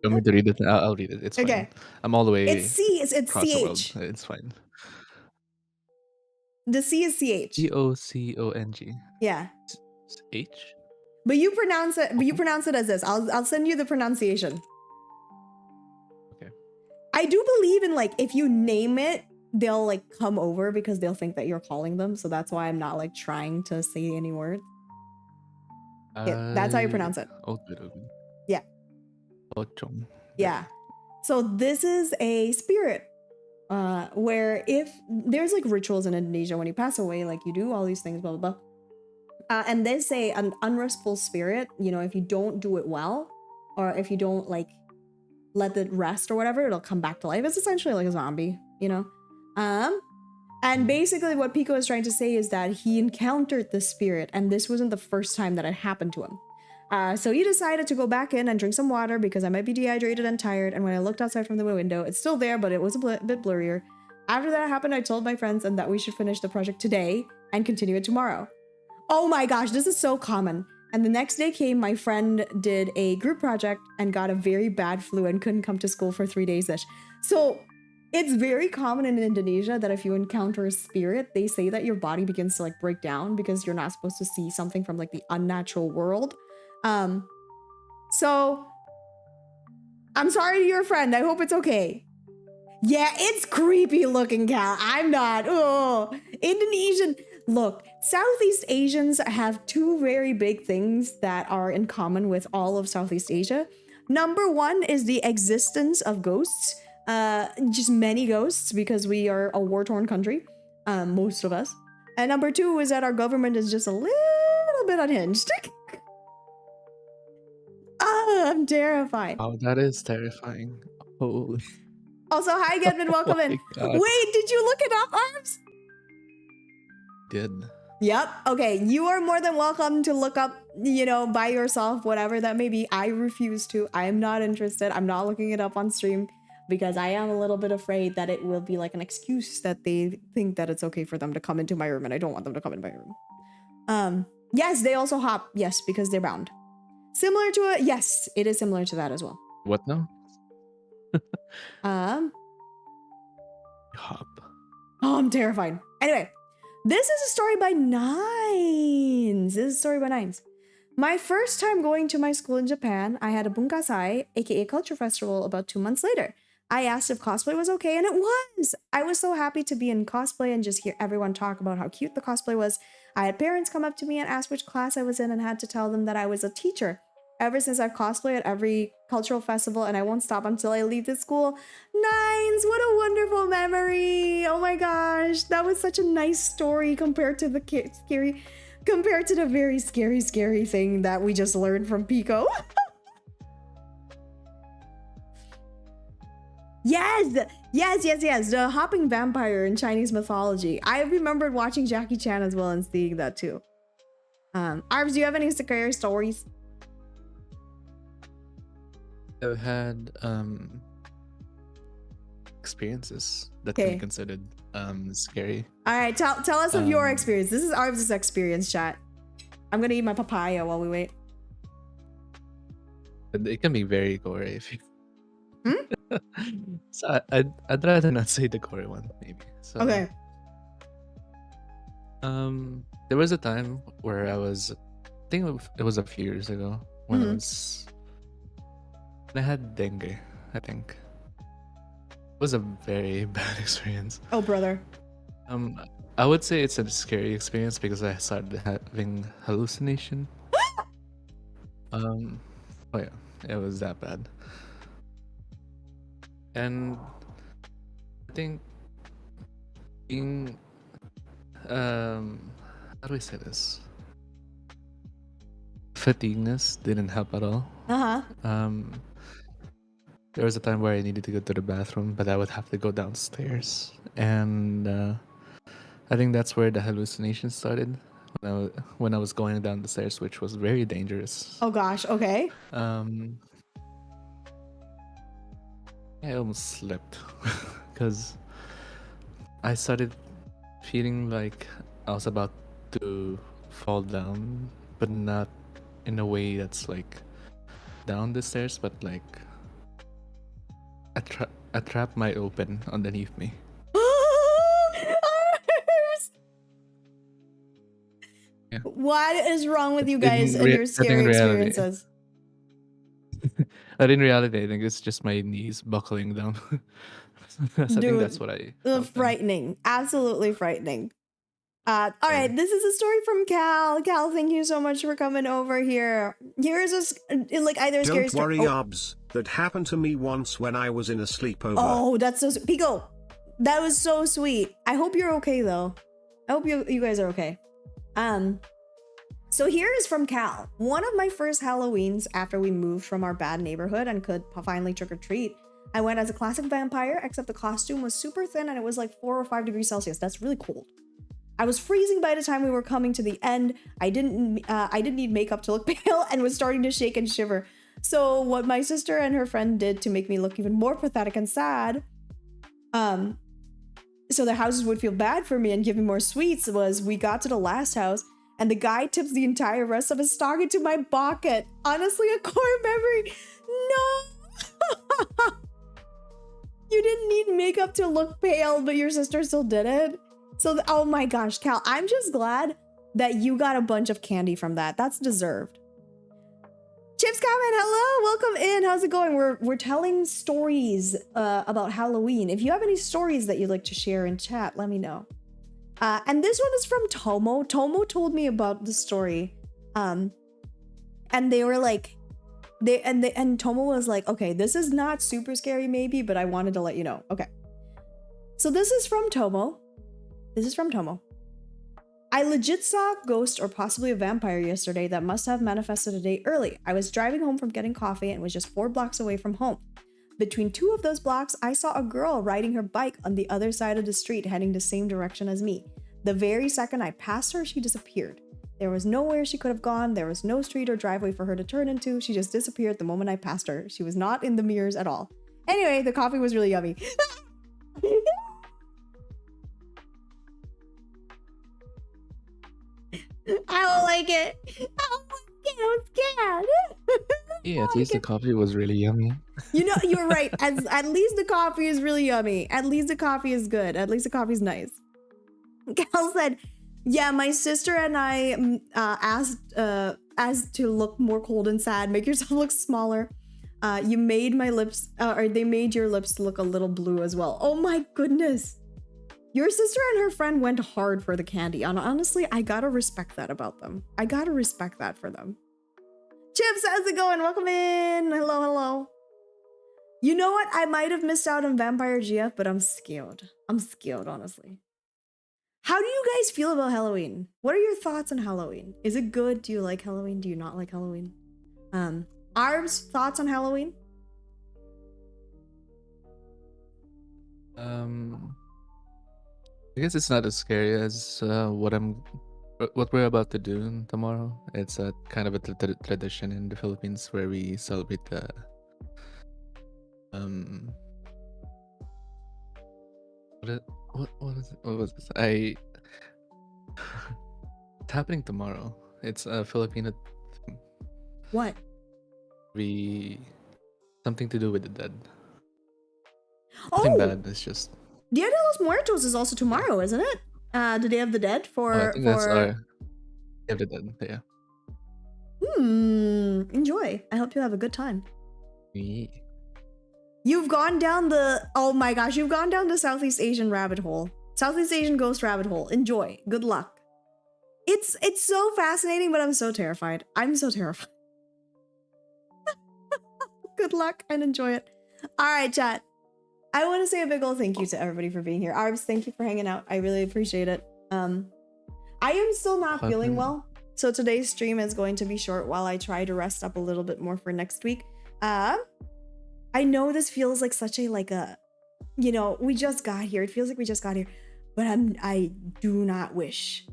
You want me to read it? I'll read it. It's fine.
Okay.
I'm all the way
It's C, it's
across the world.
CH.
It's fine.
The C is CH.
COCONG.
Yeah.
H?
But you pronounce it as this. I'll send you the pronunciation.
Okay.
I do believe in, like, if you name it, they'll like come over because they'll think that you're calling them. So that's why I'm not like trying to say any words. Yeah, that's how you pronounce it. Yeah.
Ochong.
Yeah. So this is a spirit where if there's like rituals in Indonesia when you pass away, like you do all these things, blah, blah, blah. And they say an unrestful spirit, you know, if you don't do it well, or if you don't like let it rest or whatever, it'll come back to life. It's essentially like a zombie, you know? And basically what Pico is trying to say is that he encountered the spirit, and this wasn't the first time that it happened to him. So he decided to go back in and drink some water because I might be dehydrated and tired. And when I looked outside from the window, it's still there, but it was a bit blurrier. After that happened, I told my friends and that we should finish the project today and continue it tomorrow. Oh my gosh, this is so common. And the next day came, my friend did a group project and got a very bad flu and couldn't come to school for 3 days-ish. So it's very common in Indonesia that if you encounter a spirit, they say that your body begins to like break down because you're not supposed to see something from like the unnatural world. So I'm sorry to your friend. I hope it's okay. Yeah, it's creepy looking, Cal. I'm not. Oh, Indonesian. Look, Southeast Asians have 2 very big things that are in common with all of Southeast Asia. Number 1 is the existence of ghosts. Just many ghosts because we are a war-torn country, most of us. And number 2 is that our government is just a little bit unhinged. I'm terrified.
Oh, that is terrifying. Holy.
Also, hi, Gedman, welcome in.
God.
Wait, did you look it up, Arms?
Did.
Yep. Okay, you are more than welcome to look up, you know, by yourself, whatever that may be. I refuse to. I am not interested. I'm not looking it up on stream because I am a little bit afraid that it will be like an excuse that they think that it's okay for them to come into my room, and I don't want them to come into my room. Yes, they also hop. Yes, because they're bound. Similar to a, yes, it is similar to that as well.
What now?
Um,
Hop.
Oh, I'm terrified. Anyway, this is a story by Nines. My first time going to my school in Japan, I had a bunkasai, aka culture festival, about 2 months later. I asked if cosplay was okay, and it was! I was so happy to be in cosplay and just hear everyone talk about how cute the cosplay was. I had parents come up to me and ask which class I was in and had to tell them that I was a teacher. Ever since I've cosplayed at every cultural festival and I won't stop until I leave this school. Nines, what a wonderful memory! Oh my gosh, that was such a nice story compared to the very scary thing that we just learned from Pico. Yes, the hopping vampire in Chinese mythology. I remembered watching Jackie Chan as well and seeing that too. Arms, do you have any scary stories?
I've had experiences that can be considered scary.
All right, tell us of your experience. This is Arms' experience, chat. I'm gonna eat my papaya while we wait.
It can be very gory if you. So I'd rather not say the gory one, maybe. So,
okay.
There was a time where I think it was a few years ago when I had dengue, I think. It was a very bad experience.
Oh, brother.
I would say it's a scary experience because I started having hallucination. Oh yeah, it was that bad. And I think being how do I say this? Fatigueness didn't help at all.
Uh-huh.
There was a time where I needed to go to the bathroom, but I would have to go downstairs, and I think that's where the hallucinations started. When I was going down the stairs, which was very dangerous.
Oh gosh, okay.
I almost slept because I started feeling like I was about to fall down, but not in a way that's like down the stairs, but like a trap might open underneath me. Yeah.
What is wrong with you
In
guys and your
I think
scary
in reality,
experiences?
but in reality, I think it's just my knees buckling down. So I think that's
Dude,
what I felt then.
frightening. Absolutely frightening. All right, this is a story from Cal. Cal, thank you so much for coming over here. Here's like either a scary
Don't
story.
worry, Obs. That happened to me once when I was in a sleepover.
Oh, that's so Pico. That was so sweet. I hope you're okay though. I hope you guys are okay. So here is from Cal. One of my first Halloweens after we moved from our bad neighborhood and could finally trick or treat, I went as a classic vampire, except the costume was super thin and it was like 4 or 5 degrees Celsius. That's really cold. I was freezing by the time we were coming to the end. I didn't need makeup to look pale and was starting to shake and shiver. So what my sister and her friend did to make me look even more pathetic and sad, so the houses would feel bad for me and give me more sweets, was we got to the last house and the guy tips the entire rest of his stock into my bucket. Honestly, a core memory. No! You didn't need makeup to look pale, but your sister still did it. So, oh my gosh, Cal, I'm just glad that you got a bunch of candy from that. That's deserved. Chips comment, hello, welcome in. How's it going? We're telling stories about Halloween. If you have any stories that you'd like to share in chat, let me know. And this one is from Tomo. Tomo told me about the story. And they were like, and Tomo was like, okay, this is not super scary maybe, but I wanted to let you know. Okay. So this is from Tomo. I legit saw a ghost or possibly a vampire yesterday that must have manifested a day early. I was driving home from getting coffee and was just 4 blocks away from home. Between 2 of those blocks, I saw a girl riding her bike on the other side of the street heading the same direction as me. The very second I passed her, she disappeared. There was nowhere she could have gone. There was no street or driveway for her to turn into. She just disappeared the moment I passed her. She was not in the mirrors at all. Anyway, the coffee was really yummy. I don't like it. I'm scared.
Yeah, at least the coffee was really yummy.
You know, you're right. At least the coffee is really yummy. At least the coffee is good. At least the coffee's nice. Cal said, yeah, my sister and I asked to look more cold and sad. Make yourself look smaller. You made my lips, or they made your lips look a little blue as well. Oh my goodness. Your sister and her friend went hard for the candy. And honestly, I gotta respect that about them. I gotta respect that for them. Chips, how's it going? Welcome in. Hello, hello. You know what? I might have missed out on Vampire GF, but I'm scared. I'm scared, honestly. How do you guys feel about Halloween? What are your thoughts on Halloween? Is it good? Do you like Halloween? Do you not like Halloween? Arbs, thoughts on Halloween?
I guess it's not as scary as what we're about to do tomorrow. It's a kind of a tradition in the Philippines where we celebrate the what was this? It's happening tomorrow. It's a Filipino thing.
What?
Something to do with the dead.
Oh,
Nothing bad. It's just
Dia de los Muertos is also tomorrow, isn't it? The Day of the Dead
I think that's our Day of the Dead. Yeah.
Enjoy. I hope you have a good time.
Yeah.
You've gone down oh my gosh, you've gone down the Southeast Asian rabbit hole. Southeast Asian ghost rabbit hole. Enjoy. Good luck. It's so fascinating, but I'm so terrified. I'm so terrified. Good luck and enjoy it. All right, chat. I want to say a big old thank you to everybody for being here. Arbs, thank you for hanging out. I really appreciate it. I am still not feeling well, so today's stream is going to be short while I try to rest up a little bit more for next week. I know this feels like such a you know, we just got here. It feels like we just got here, but I do not wish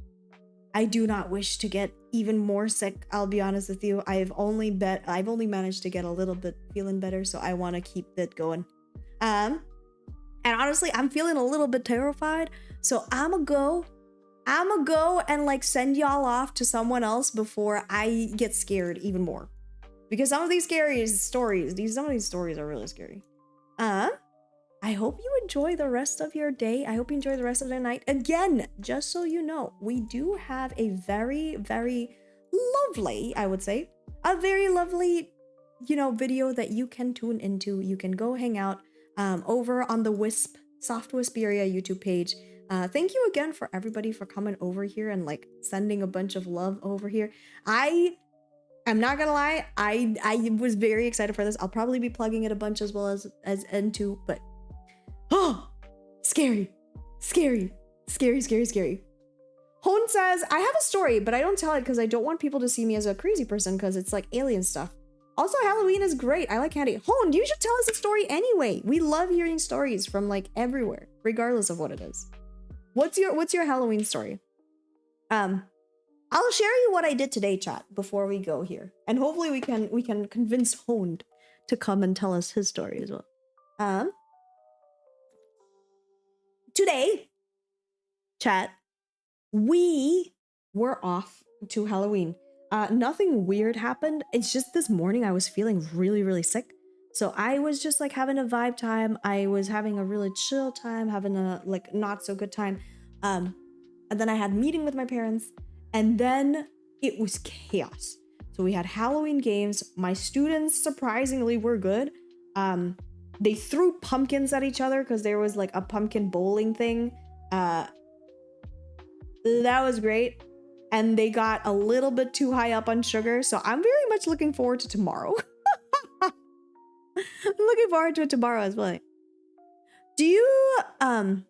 to get even more sick. I'll be honest with you. I've only managed to get a little bit feeling better, so I want to keep it going. And honestly, I'm feeling a little bit terrified, so I'ma go and like send y'all off to someone else before I get scared even more. Because some of these stories are really scary. I hope you enjoy the rest of your day. I hope you enjoy the rest of the night. Again, just so you know, we do have a very, very lovely, I would say, a very lovely, you know, video that you can tune into. You can go hang out over on the Soft Wisperia YouTube page. Thank you again for everybody for coming over here and like sending a bunch of love over here. I'm not gonna lie, I was very excited for this. I'll probably be plugging it a bunch as well as N2, but oh, scary. Hone says, I have a story, but I don't tell it because I don't want people to see me as a crazy person because it's like alien stuff. Also, Halloween is great. I like candy. Hone, you should tell us a story anyway. We love hearing stories from like everywhere, regardless of what it is. What's your Halloween story? I'll share you what I did today, chat, before we go here. And hopefully we can convince Hone to come and tell us his story as well. Today, chat, we were off to Halloween. Nothing weird happened. It's just this morning I was feeling really, really sick. So I was just like having a vibe time. I was having a really chill time, having a like not so good time. And then I had a meeting with my parents, and then it was chaos. So we had Halloween games. My students surprisingly were good. They threw pumpkins at each other because there was like a pumpkin bowling thing. That was great. And they got a little bit too high up on sugar. So I'm very much looking forward to tomorrow. I'm looking forward to it tomorrow as well. Do you know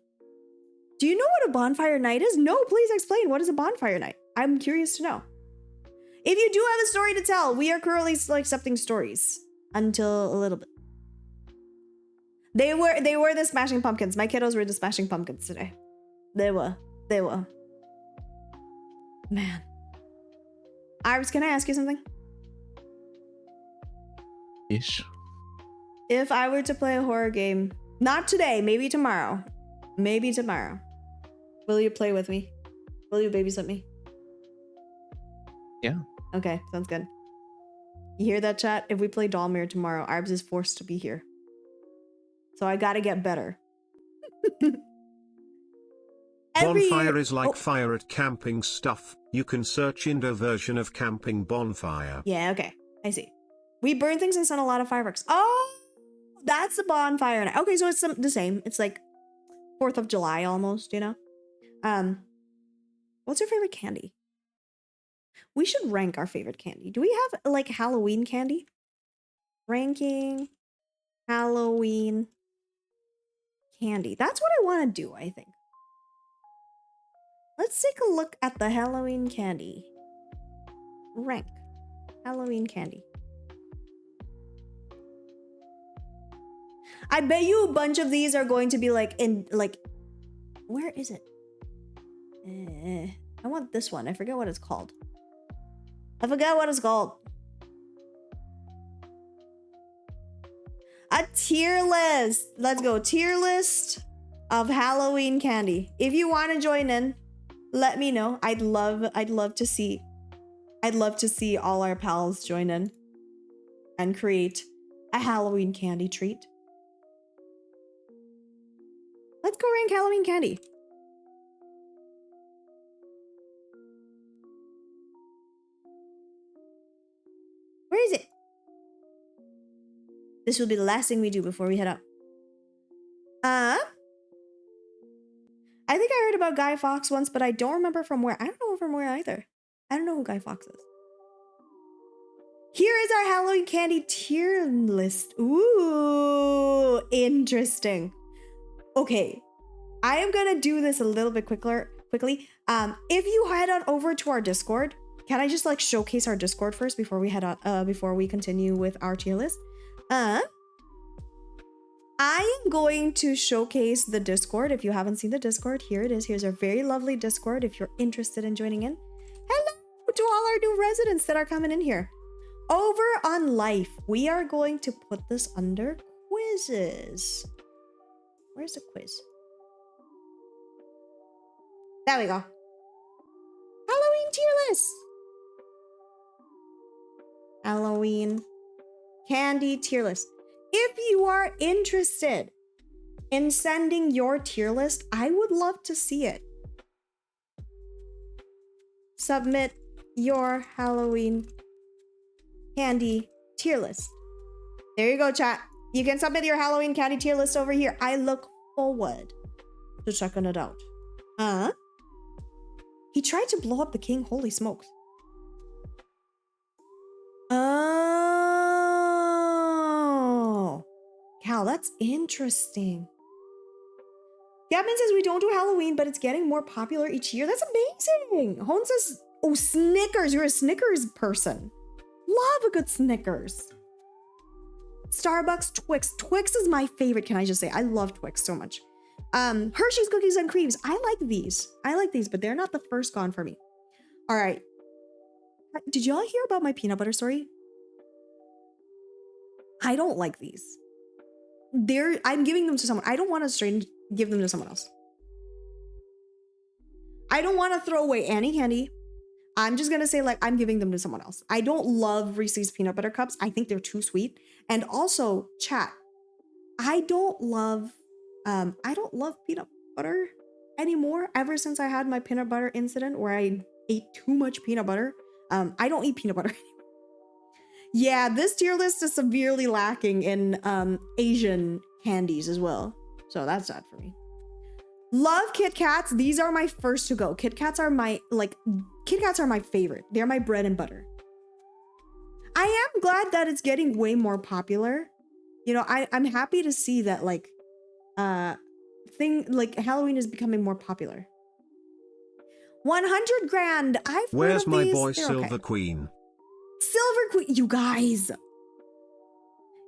what a bonfire night is? No, please explain. What is a bonfire night? I'm curious to know. If you do have a story to tell, we are currently still accepting stories until a little bit. They were the Smashing Pumpkins. My kiddos were the Smashing Pumpkins today. They were. Man. Iris, can I ask you something?
Ish.
If I were to play a horror game, not today, maybe tomorrow. Will you play with me? Will you babysit me?
Yeah.
Okay, sounds good. You hear that, chat? If we play Dollmere tomorrow, Arbs is forced to be here. So I gotta get better.
Bonfire is like fire at camping stuff. You can search Indo version of camping bonfire.
Yeah, okay. I see. We burn things and send a lot of fireworks. Oh, that's the bonfire night. Okay, so it's the same. It's like 4th of July almost, you know? What's your favorite candy? We should rank our favorite candy. Do we have like Halloween candy? Ranking Halloween candy. That's what I want to do, I think. Let's take a look at the Halloween candy. Rank Halloween candy. I bet you a bunch of these are going to be like in like, where is it? I want this one. I forget what it's called. A tier list. Let's go. Tier list of Halloween candy. If you want to join in, let me know. I'd love to see all our pals join in and create a Halloween candy treat. Let's go rank Halloween candy. Where is it? This will be the last thing we do before we head up. I think I heard about Guy Fawkes once, but I don't remember from where. I don't know from where either. I don't know who Guy Fawkes is. Here is our Halloween candy tier list. Ooh, interesting. Okay, I am gonna do this a little bit quickly. If you head on over to our Discord, can I just like showcase our Discord first before we head on, before we continue with our tier list? I am going to showcase the Discord. If you haven't seen the Discord, here it is. Here's our very lovely Discord if you're interested in joining in. Hello to all our new residents that are coming in here. Over on Life, we are going to put this under quizzes. Where's the quiz? There we go. Halloween tier list. Halloween candy tier list. If you are interested in sending your tier list, I would love to see it. Submit your Halloween candy tier list. There you go, chat. You can submit your Halloween candy tier list over here. I look forward to checking it out. He tried to blow up the king. Holy smokes. Oh. Cal, that's interesting. Gavin says we don't do Halloween, but it's getting more popular each year. That's amazing. Hone says, oh, Snickers. You're a Snickers person. Love a good Snickers. Starbucks, Twix. Twix is my favorite, can I just say? I love Twix so much. Hershey's Cookies and Creams. I like these. But they're not the first gone for me. All right. Did y'all hear about my peanut butter story? I don't like these. I'm giving them to someone. I don't want to give them to someone else. I don't want to throw away any candy. I'm just going to say, like, I'm giving them to someone else. I don't love Reese's peanut butter cups. I think they're too sweet. And also, chat, I don't love peanut butter anymore. Ever since I had my peanut butter incident where I ate too much peanut butter, I don't eat peanut butter anymore. Yeah, this tier list is severely lacking in Asian candies as well. So that's sad for me. Love Kit Kats. These are my first to go. Kit Kats are my favorite. They're my bread and butter. I am glad that it's getting way more popular. You know, I'm happy to see that like Halloween is becoming more popular. 100 grand.
Where's my boy
They're
Silver
okay.
Queen?
Silver Queen, you guys.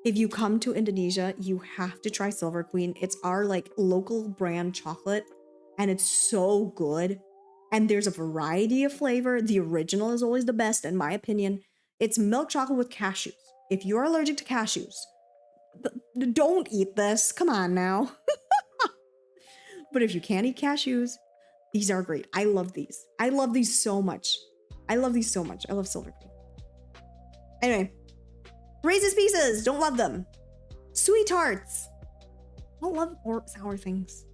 If you come to Indonesia, you have to try Silver Queen. It's our like local brand chocolate and it's so good. And there's a variety of flavor. The original is always the best in my opinion. It's milk chocolate with cashews. If you're allergic to cashews, don't eat this. Come on now. But if you can't eat cashews, these are great. I love these. I love these so much. I love Silver Queen. Anyway, Reese's Pieces. Don't love them. Sweet Tarts. Don't love sour things.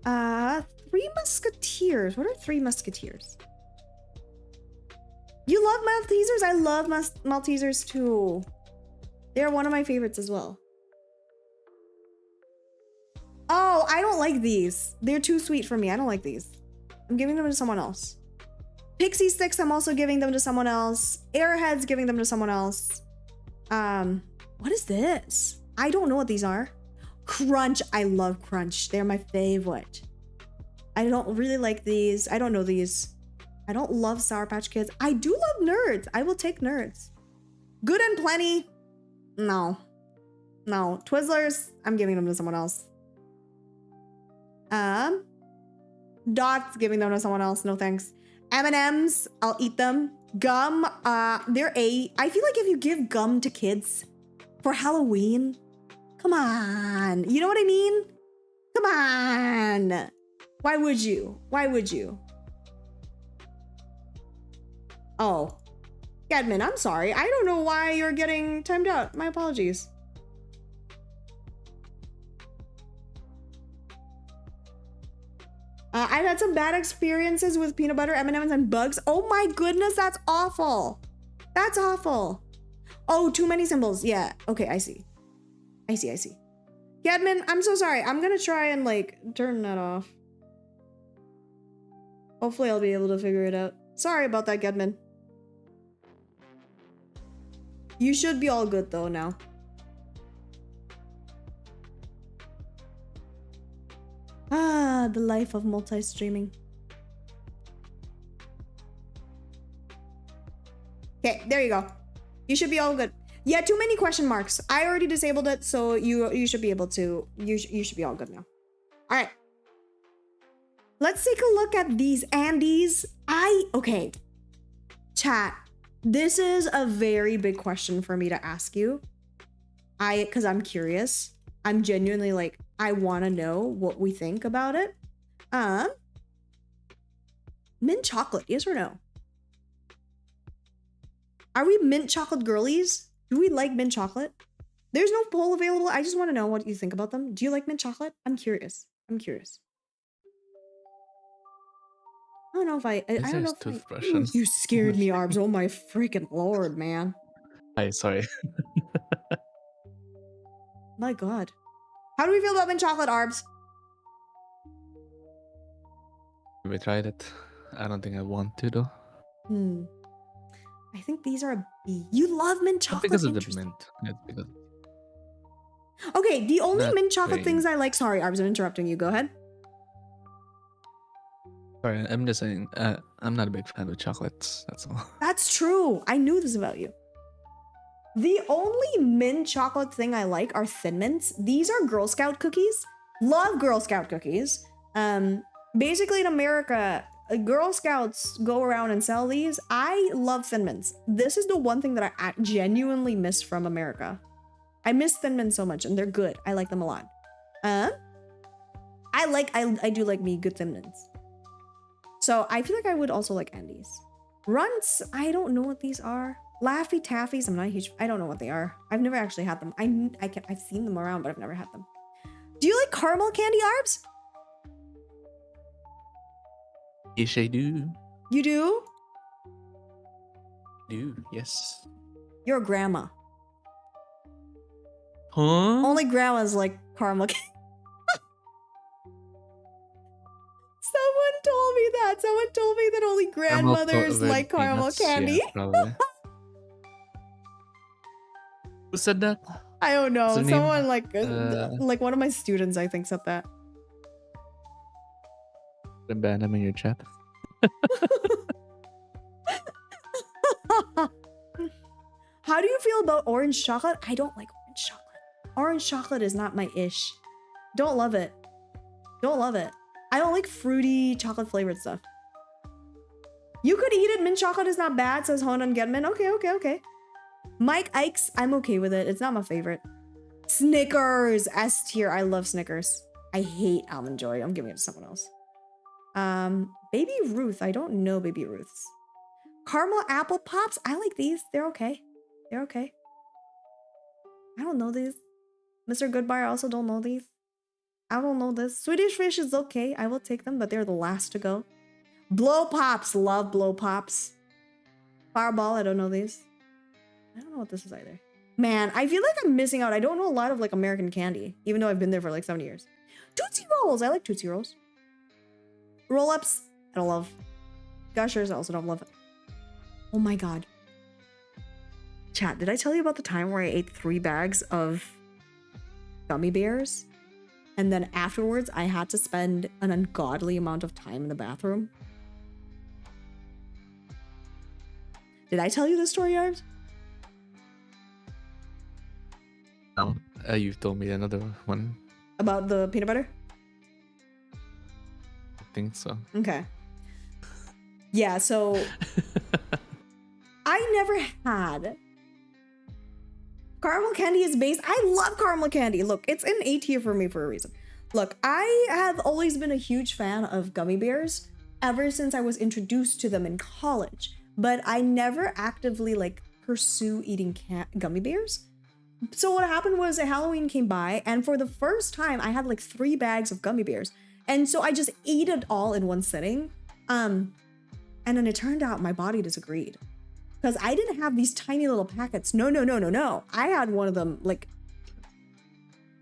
Three Musketeers. What are Three Musketeers? You love Maltesers? I love Maltesers too. They're one of my favorites as well. Oh, I don't like these. They're too sweet for me. I don't like these. I'm giving them to someone else. Pixie Sticks, I'm also giving them to someone else. Airheads, giving them to someone else. What is this? I don't know what these are. Crunch, I love Crunch. They're my favorite. I don't really like these. I don't know these. I don't love Sour Patch Kids. I do love Nerds. I will take Nerds. Good and Plenty. No. No. Twizzlers, I'm giving them to someone else. Dots, giving them to someone else. No thanks. M&Ms, I'll eat them. Gum, they're I feel like if you give gum to kids for Halloween, come on. You know what I mean? Come on. Why would you? Why would you? Oh. Gadman, I'm sorry. I don't know why you're getting timed out. My apologies. I've had some bad experiences with peanut butter, M&Ms, and bugs. Oh my goodness, that's awful. That's awful. Oh, too many symbols. Yeah. Okay, I see. I see. Gadman, I'm so sorry. I'm gonna try and like turn that off. Hopefully I'll be able to figure it out. Sorry about that, Gadman. You should be all good though now. the life of multi-streaming. Okay, there you go. You should be all good. Yeah, too many question marks. I already disabled it, so you should be able to. You should be all good now. All right. Let's take a look at these Andes. Okay. Chat. This is a very big question for me to ask you. Because I'm curious. I'm genuinely like, I want to know what we think about it. Mint chocolate, yes or no? Are we mint chocolate girlies? Do we like mint chocolate? There's no poll available. I just want to know what you think about them. Do you like mint chocolate? I'm curious. I'm curious. I don't know if I don't know if you scared me, Arbs. Oh my freaking lord, man.
Hi, sorry.
My god. How do we feel about mint chocolate, Arbs?
We tried it. I don't think I want to though.
I think these are a B. You love mint chocolate?
Not because of the mint. It's because...
Okay, the only
Not
mint chocolate
very...
things I like... Sorry, Arbs, I'm interrupting you. Go ahead.
Sorry, I'm just saying, I'm not a big fan of chocolates, that's all.
That's true. I knew this about you. The only mint chocolate thing I like are Thin Mints. These are Girl Scout cookies. Love Girl Scout cookies. Basically in America, Girl Scouts go around and sell these. I love Thin Mints. This is the one thing that I genuinely miss from America. I miss Thin Mints so much, and they're good. I like them a lot. I do like me good Thin Mints. So I feel like I would also like Andes. Runts, I don't know what these are. Laffy Taffies, I'm not a huge, I don't know what they are. I've never actually had them. I've seen them around, but I've never had them. Do you like caramel candy, Arbs?
Yes, I do.
You do?
Yes.
You're a grandma.
Huh?
Only grandmas like caramel candy. Someone told me that. Someone told me that only grandmothers like caramel candy.
Yeah, who said that?
I don't know. Someone like one of my students, I think, said that.
Ban them in your chat.
How do you feel about orange chocolate? I don't like orange chocolate. Orange chocolate is not my ish. Don't love it. Don't love it. I don't like fruity chocolate flavored stuff. You could eat it. Mint chocolate is not bad, says Honan Getman. Okay. Mike Ikes, I'm okay with it. It's not my favorite. Snickers, S tier. I love Snickers. I hate Almond Joy. I'm giving it to someone else. Baby Ruth. I don't know Baby Ruth's. Caramel Apple Pops. I like these. They're okay. They're okay. I don't know these. Mr. Goodbye, I also don't know these. I don't know this. Swedish Fish is okay. I will take them, but they're the last to go. Blow Pops. Love Blow Pops. Fireball. I don't know these. I don't know what this is either. Man, I feel like I'm missing out. I don't know a lot of like American candy, even though I've been there for like 7 years. Tootsie Rolls. I like Tootsie Rolls. Roll-Ups. I don't love. Gushers. I also don't love it. Oh my god. Chat, did I tell you about the time where I ate 3 bags of gummy bears? And then afterwards, I had to spend an ungodly amount of time in the bathroom? Did I tell you this story, Arbs?
No. You've told me another one.
About the peanut butter?
I think so.
Okay. Yeah, so... I never had... Caramel candy is base. I love caramel candy. Look, it's in A tier for me for a reason. Look, I have always been a huge fan of gummy bears ever since I was introduced to them in college. But I never actively like pursue eating gummy bears. So what happened was Halloween came by, and for the first time I had like 3 bags of gummy bears. And so I just ate it all in one sitting. And then it turned out my body disagreed. Because I didn't have these tiny little packets. No. I had one of them, like,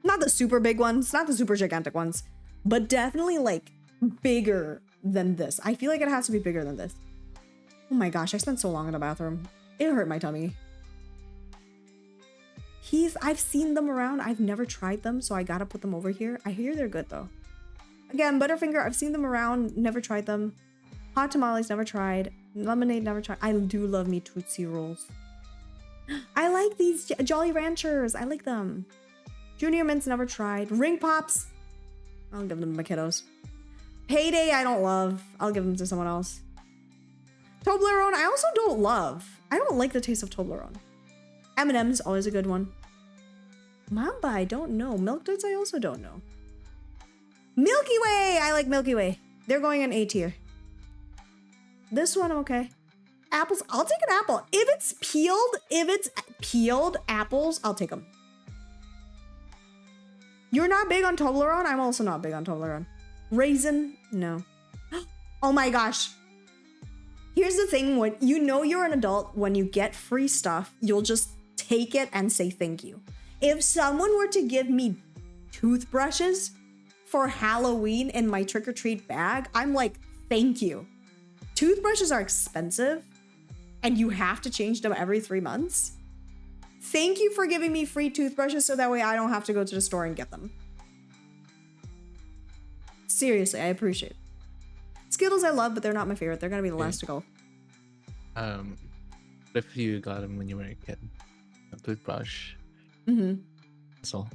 not the super big ones, not the super gigantic ones, but definitely like bigger than this. I feel like it has to be bigger than this. Oh my gosh, I spent so long in the bathroom. It hurt my tummy. I've seen them around. I've never tried them, so I gotta put them over here. I hear they're good though. Again, Butterfinger, I've seen them around, never tried them. Hot tamales, never tried. Lemonade, never tried. I do love me Tootsie Rolls. I like these Jolly Ranchers. I like them. Junior Mints, never tried. Ring Pops. I'll give them to my kiddos. Payday, I don't love. I'll give them to someone else. Toblerone, I also don't love. I don't like the taste of Toblerone. M&M's, always a good one. Mamba, I don't know. Milk Duds, I also don't know. Milky Way, I like Milky Way. They're going in A tier. This one, okay. Apples, I'll take an apple. If it's peeled apples, I'll take them. You're not big on Toblerone? I'm also not big on Toblerone. Raisin, no. Oh my gosh. Here's the thing, when you know you're an adult, when you get free stuff, you'll just take it and say thank you. If someone were to give me toothbrushes for Halloween in my trick-or-treat bag, I'm like, thank you. Toothbrushes are expensive and you have to change them every 3 months. Thank you for giving me free toothbrushes so that way I don't have to go to the store and get them. Seriously, I appreciate it. Skittles I love, but they're not my favorite. They're gonna be the last to go.
If you got them when you were a kid, a toothbrush.
Mm-hmm.
So,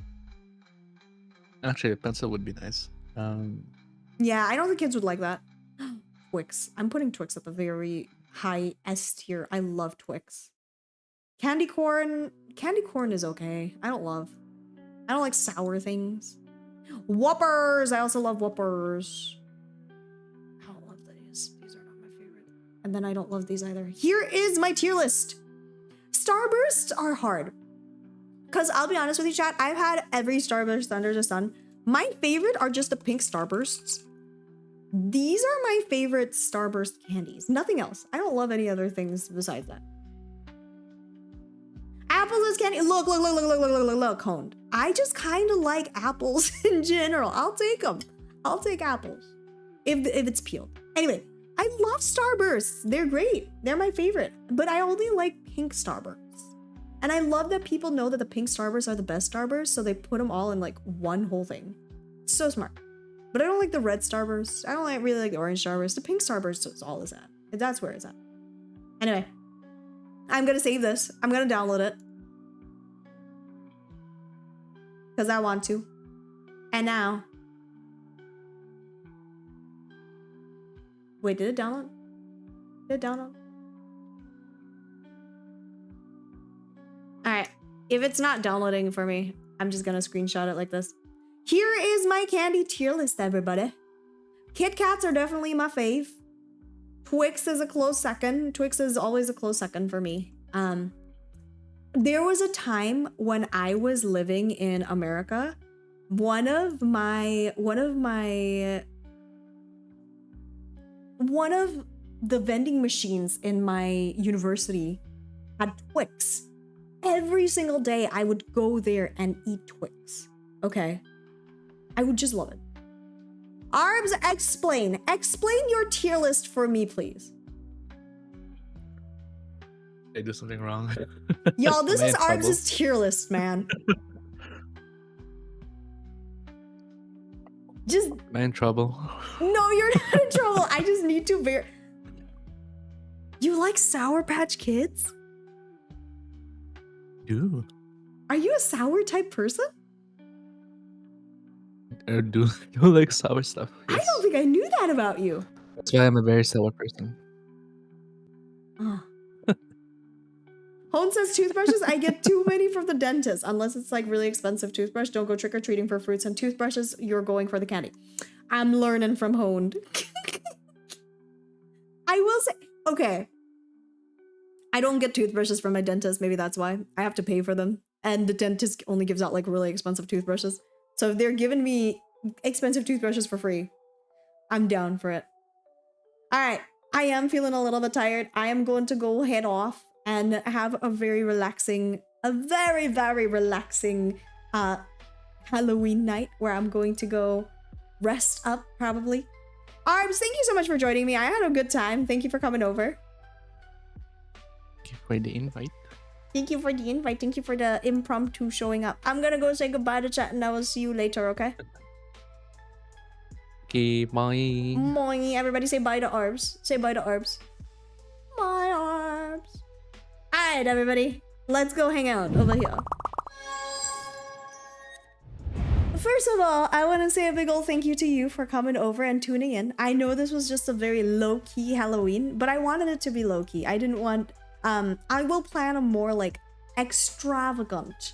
actually, a pencil would be nice.
Yeah, I don't think kids would like that. Twix. I'm putting Twix at the very high S tier. I love Twix. Candy corn. Candy corn is okay. I don't like sour things. Whoppers. I also love Whoppers. I don't love these. These are not my favorite. And then I don't love these either. Here is my tier list. Starbursts are hard. Because I'll be honest with you, chat, I've had every Starburst under the sun. My favorite are just the pink Starbursts. These are my favorite Starburst candies. Nothing else. I don't love any other things besides that. Apples is candy. Look, honed. I just kind of like apples in general. I'll take them. I'll take apples. If it's peeled. Anyway, I love Starbursts. They're great. They're my favorite. But I only like pink Starbursts. And I love that people know that the pink Starbursts are the best Starbursts, so they put them all in like one whole thing. It's so smart. But I don't like the red Starburst. I don't really like the orange Starburst. The pink Starburst is all is at. That's where it's at. Anyway, I'm gonna save this. I'm gonna download it. Because I want to. And now. Wait, did it download? Did it download? Alright. If it's not downloading for me, I'm just gonna screenshot it like this. Here is my candy tier list, everybody. Kit Kats are definitely my fave. Twix is a close second. Twix is always a close second for me. There was a time when I was living in America. One of the vending machines in my university had Twix. Every single day I would go there and eat Twix. Okay. I would just love it. Arbs, explain your tier list for me, please.
I do something wrong.
Y'all, this is Arbs' tier list, man. Just.
Am I in trouble?
No, you're not in trouble. I just need to You like Sour Patch Kids?
Do.
Are you a sour type person?
I do like sour stuff. Yes.
I don't think I knew that about you.
That's why I'm a very sour person.
Oh. Hone says toothbrushes, I get too many from the dentist. Unless it's like really expensive toothbrush. Don't go trick-or-treating for fruits and toothbrushes. You're going for the candy. I'm learning from Honed. I will say, okay. I don't get toothbrushes from my dentist. Maybe that's why. I have to pay for them. And the dentist only gives out like really expensive toothbrushes. So if they're giving me expensive toothbrushes for free, I'm down for it. All right. I am feeling a little bit tired. I am going to go head off and have a very relaxing, very relaxing Halloween night where I'm going to go rest up probably. Arbs, thank you so much for joining me. I had a good time. Thank you for coming over.
Thank you for the invite.
Thank you for the invite. Thank you for the impromptu showing up. I'm gonna go say goodbye to chat and I will see you later, okay?
Okay, bye.
Moing. Everybody say bye to Arbs. Say bye to Arbs. Bye, Arbs. Alright, everybody. Let's go hang out over here. First of all, I want to say a big old thank you to you for coming over and tuning in. I know this was just a very low-key Halloween, but I wanted it to be low-key. I didn't want... I will plan a more, like, extravagant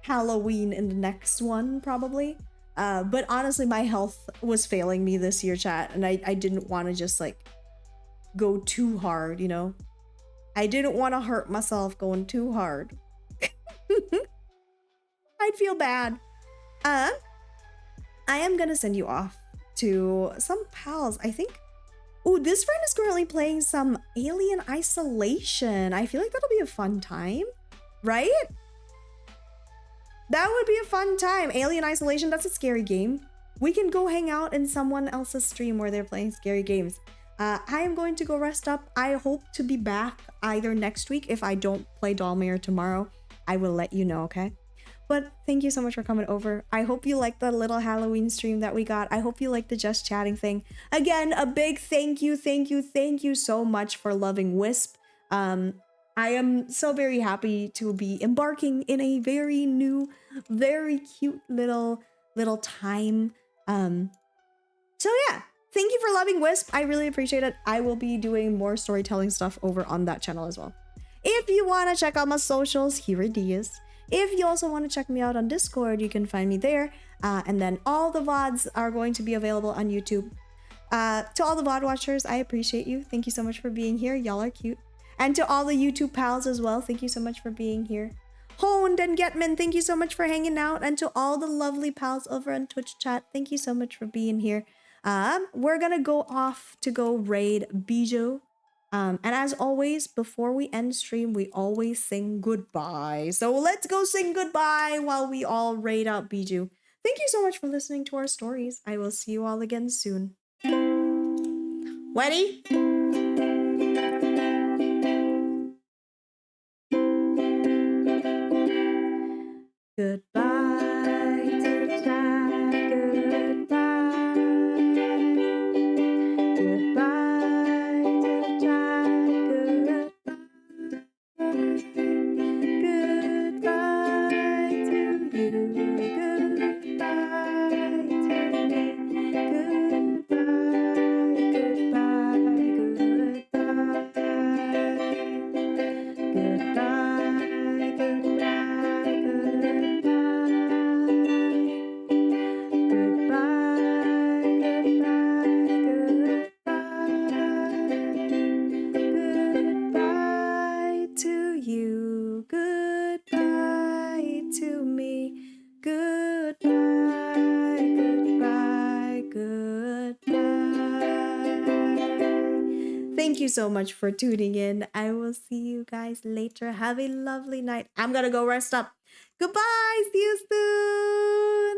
Halloween in the next one, probably. But honestly, my health was failing me this year, chat, and I didn't want to just, like, go too hard, you know? I didn't want to hurt myself going too hard. I'd feel bad. I am gonna send you off to some pals, I think. Ooh, this friend is currently playing some Alien Isolation. I feel like that'll be a fun time, right? That would be a fun time. Alien Isolation, that's a scary game. We can go hang out in someone else's stream where they're playing scary games. I am going to go rest up. I hope to be back either next week. If I don't play Dollmare tomorrow, I will let you know, okay? But thank you so much for coming over. I hope you liked the little Halloween stream that we got. I hope you liked the just chatting thing. Again, a big thank you so much for loving Wisp. I am so very happy to be embarking in a very new, very cute little time. So yeah, thank you for loving Wisp. I really appreciate it. I will be doing more storytelling stuff over on that channel as well. If you want to check out my socials, here it is. If you also want to check me out on Discord, you can find me there. And then all the VODs are going to be available on YouTube. To all the VOD watchers, I appreciate you. Thank you so much for being here. Y'all are cute. And to all the YouTube pals as well, thank you so much for being here. Honed and Getman, thank you so much for hanging out. And to all the lovely pals over on Twitch chat, thank you so much for being here. We're gonna go off to go raid Bijou. And as always, before we end stream, we always sing goodbye. So let's go sing goodbye while we all raid out Bijou. Thank you so much for listening to our stories. I will see you all again soon. Ready? Goodbye to chat, goodbye. Goodbye to chat, goodbye. Goodbye to you, goodbye to me. Goodbye, goodbye, goodbye. Goodbye, goodbye, goodbye to you, goodbye to me, goodbye, goodbye, goodbye. Thank you so much for tuning in. I will see you guys later. Have a lovely night. I'm gonna go rest up. Goodbye. See you soon.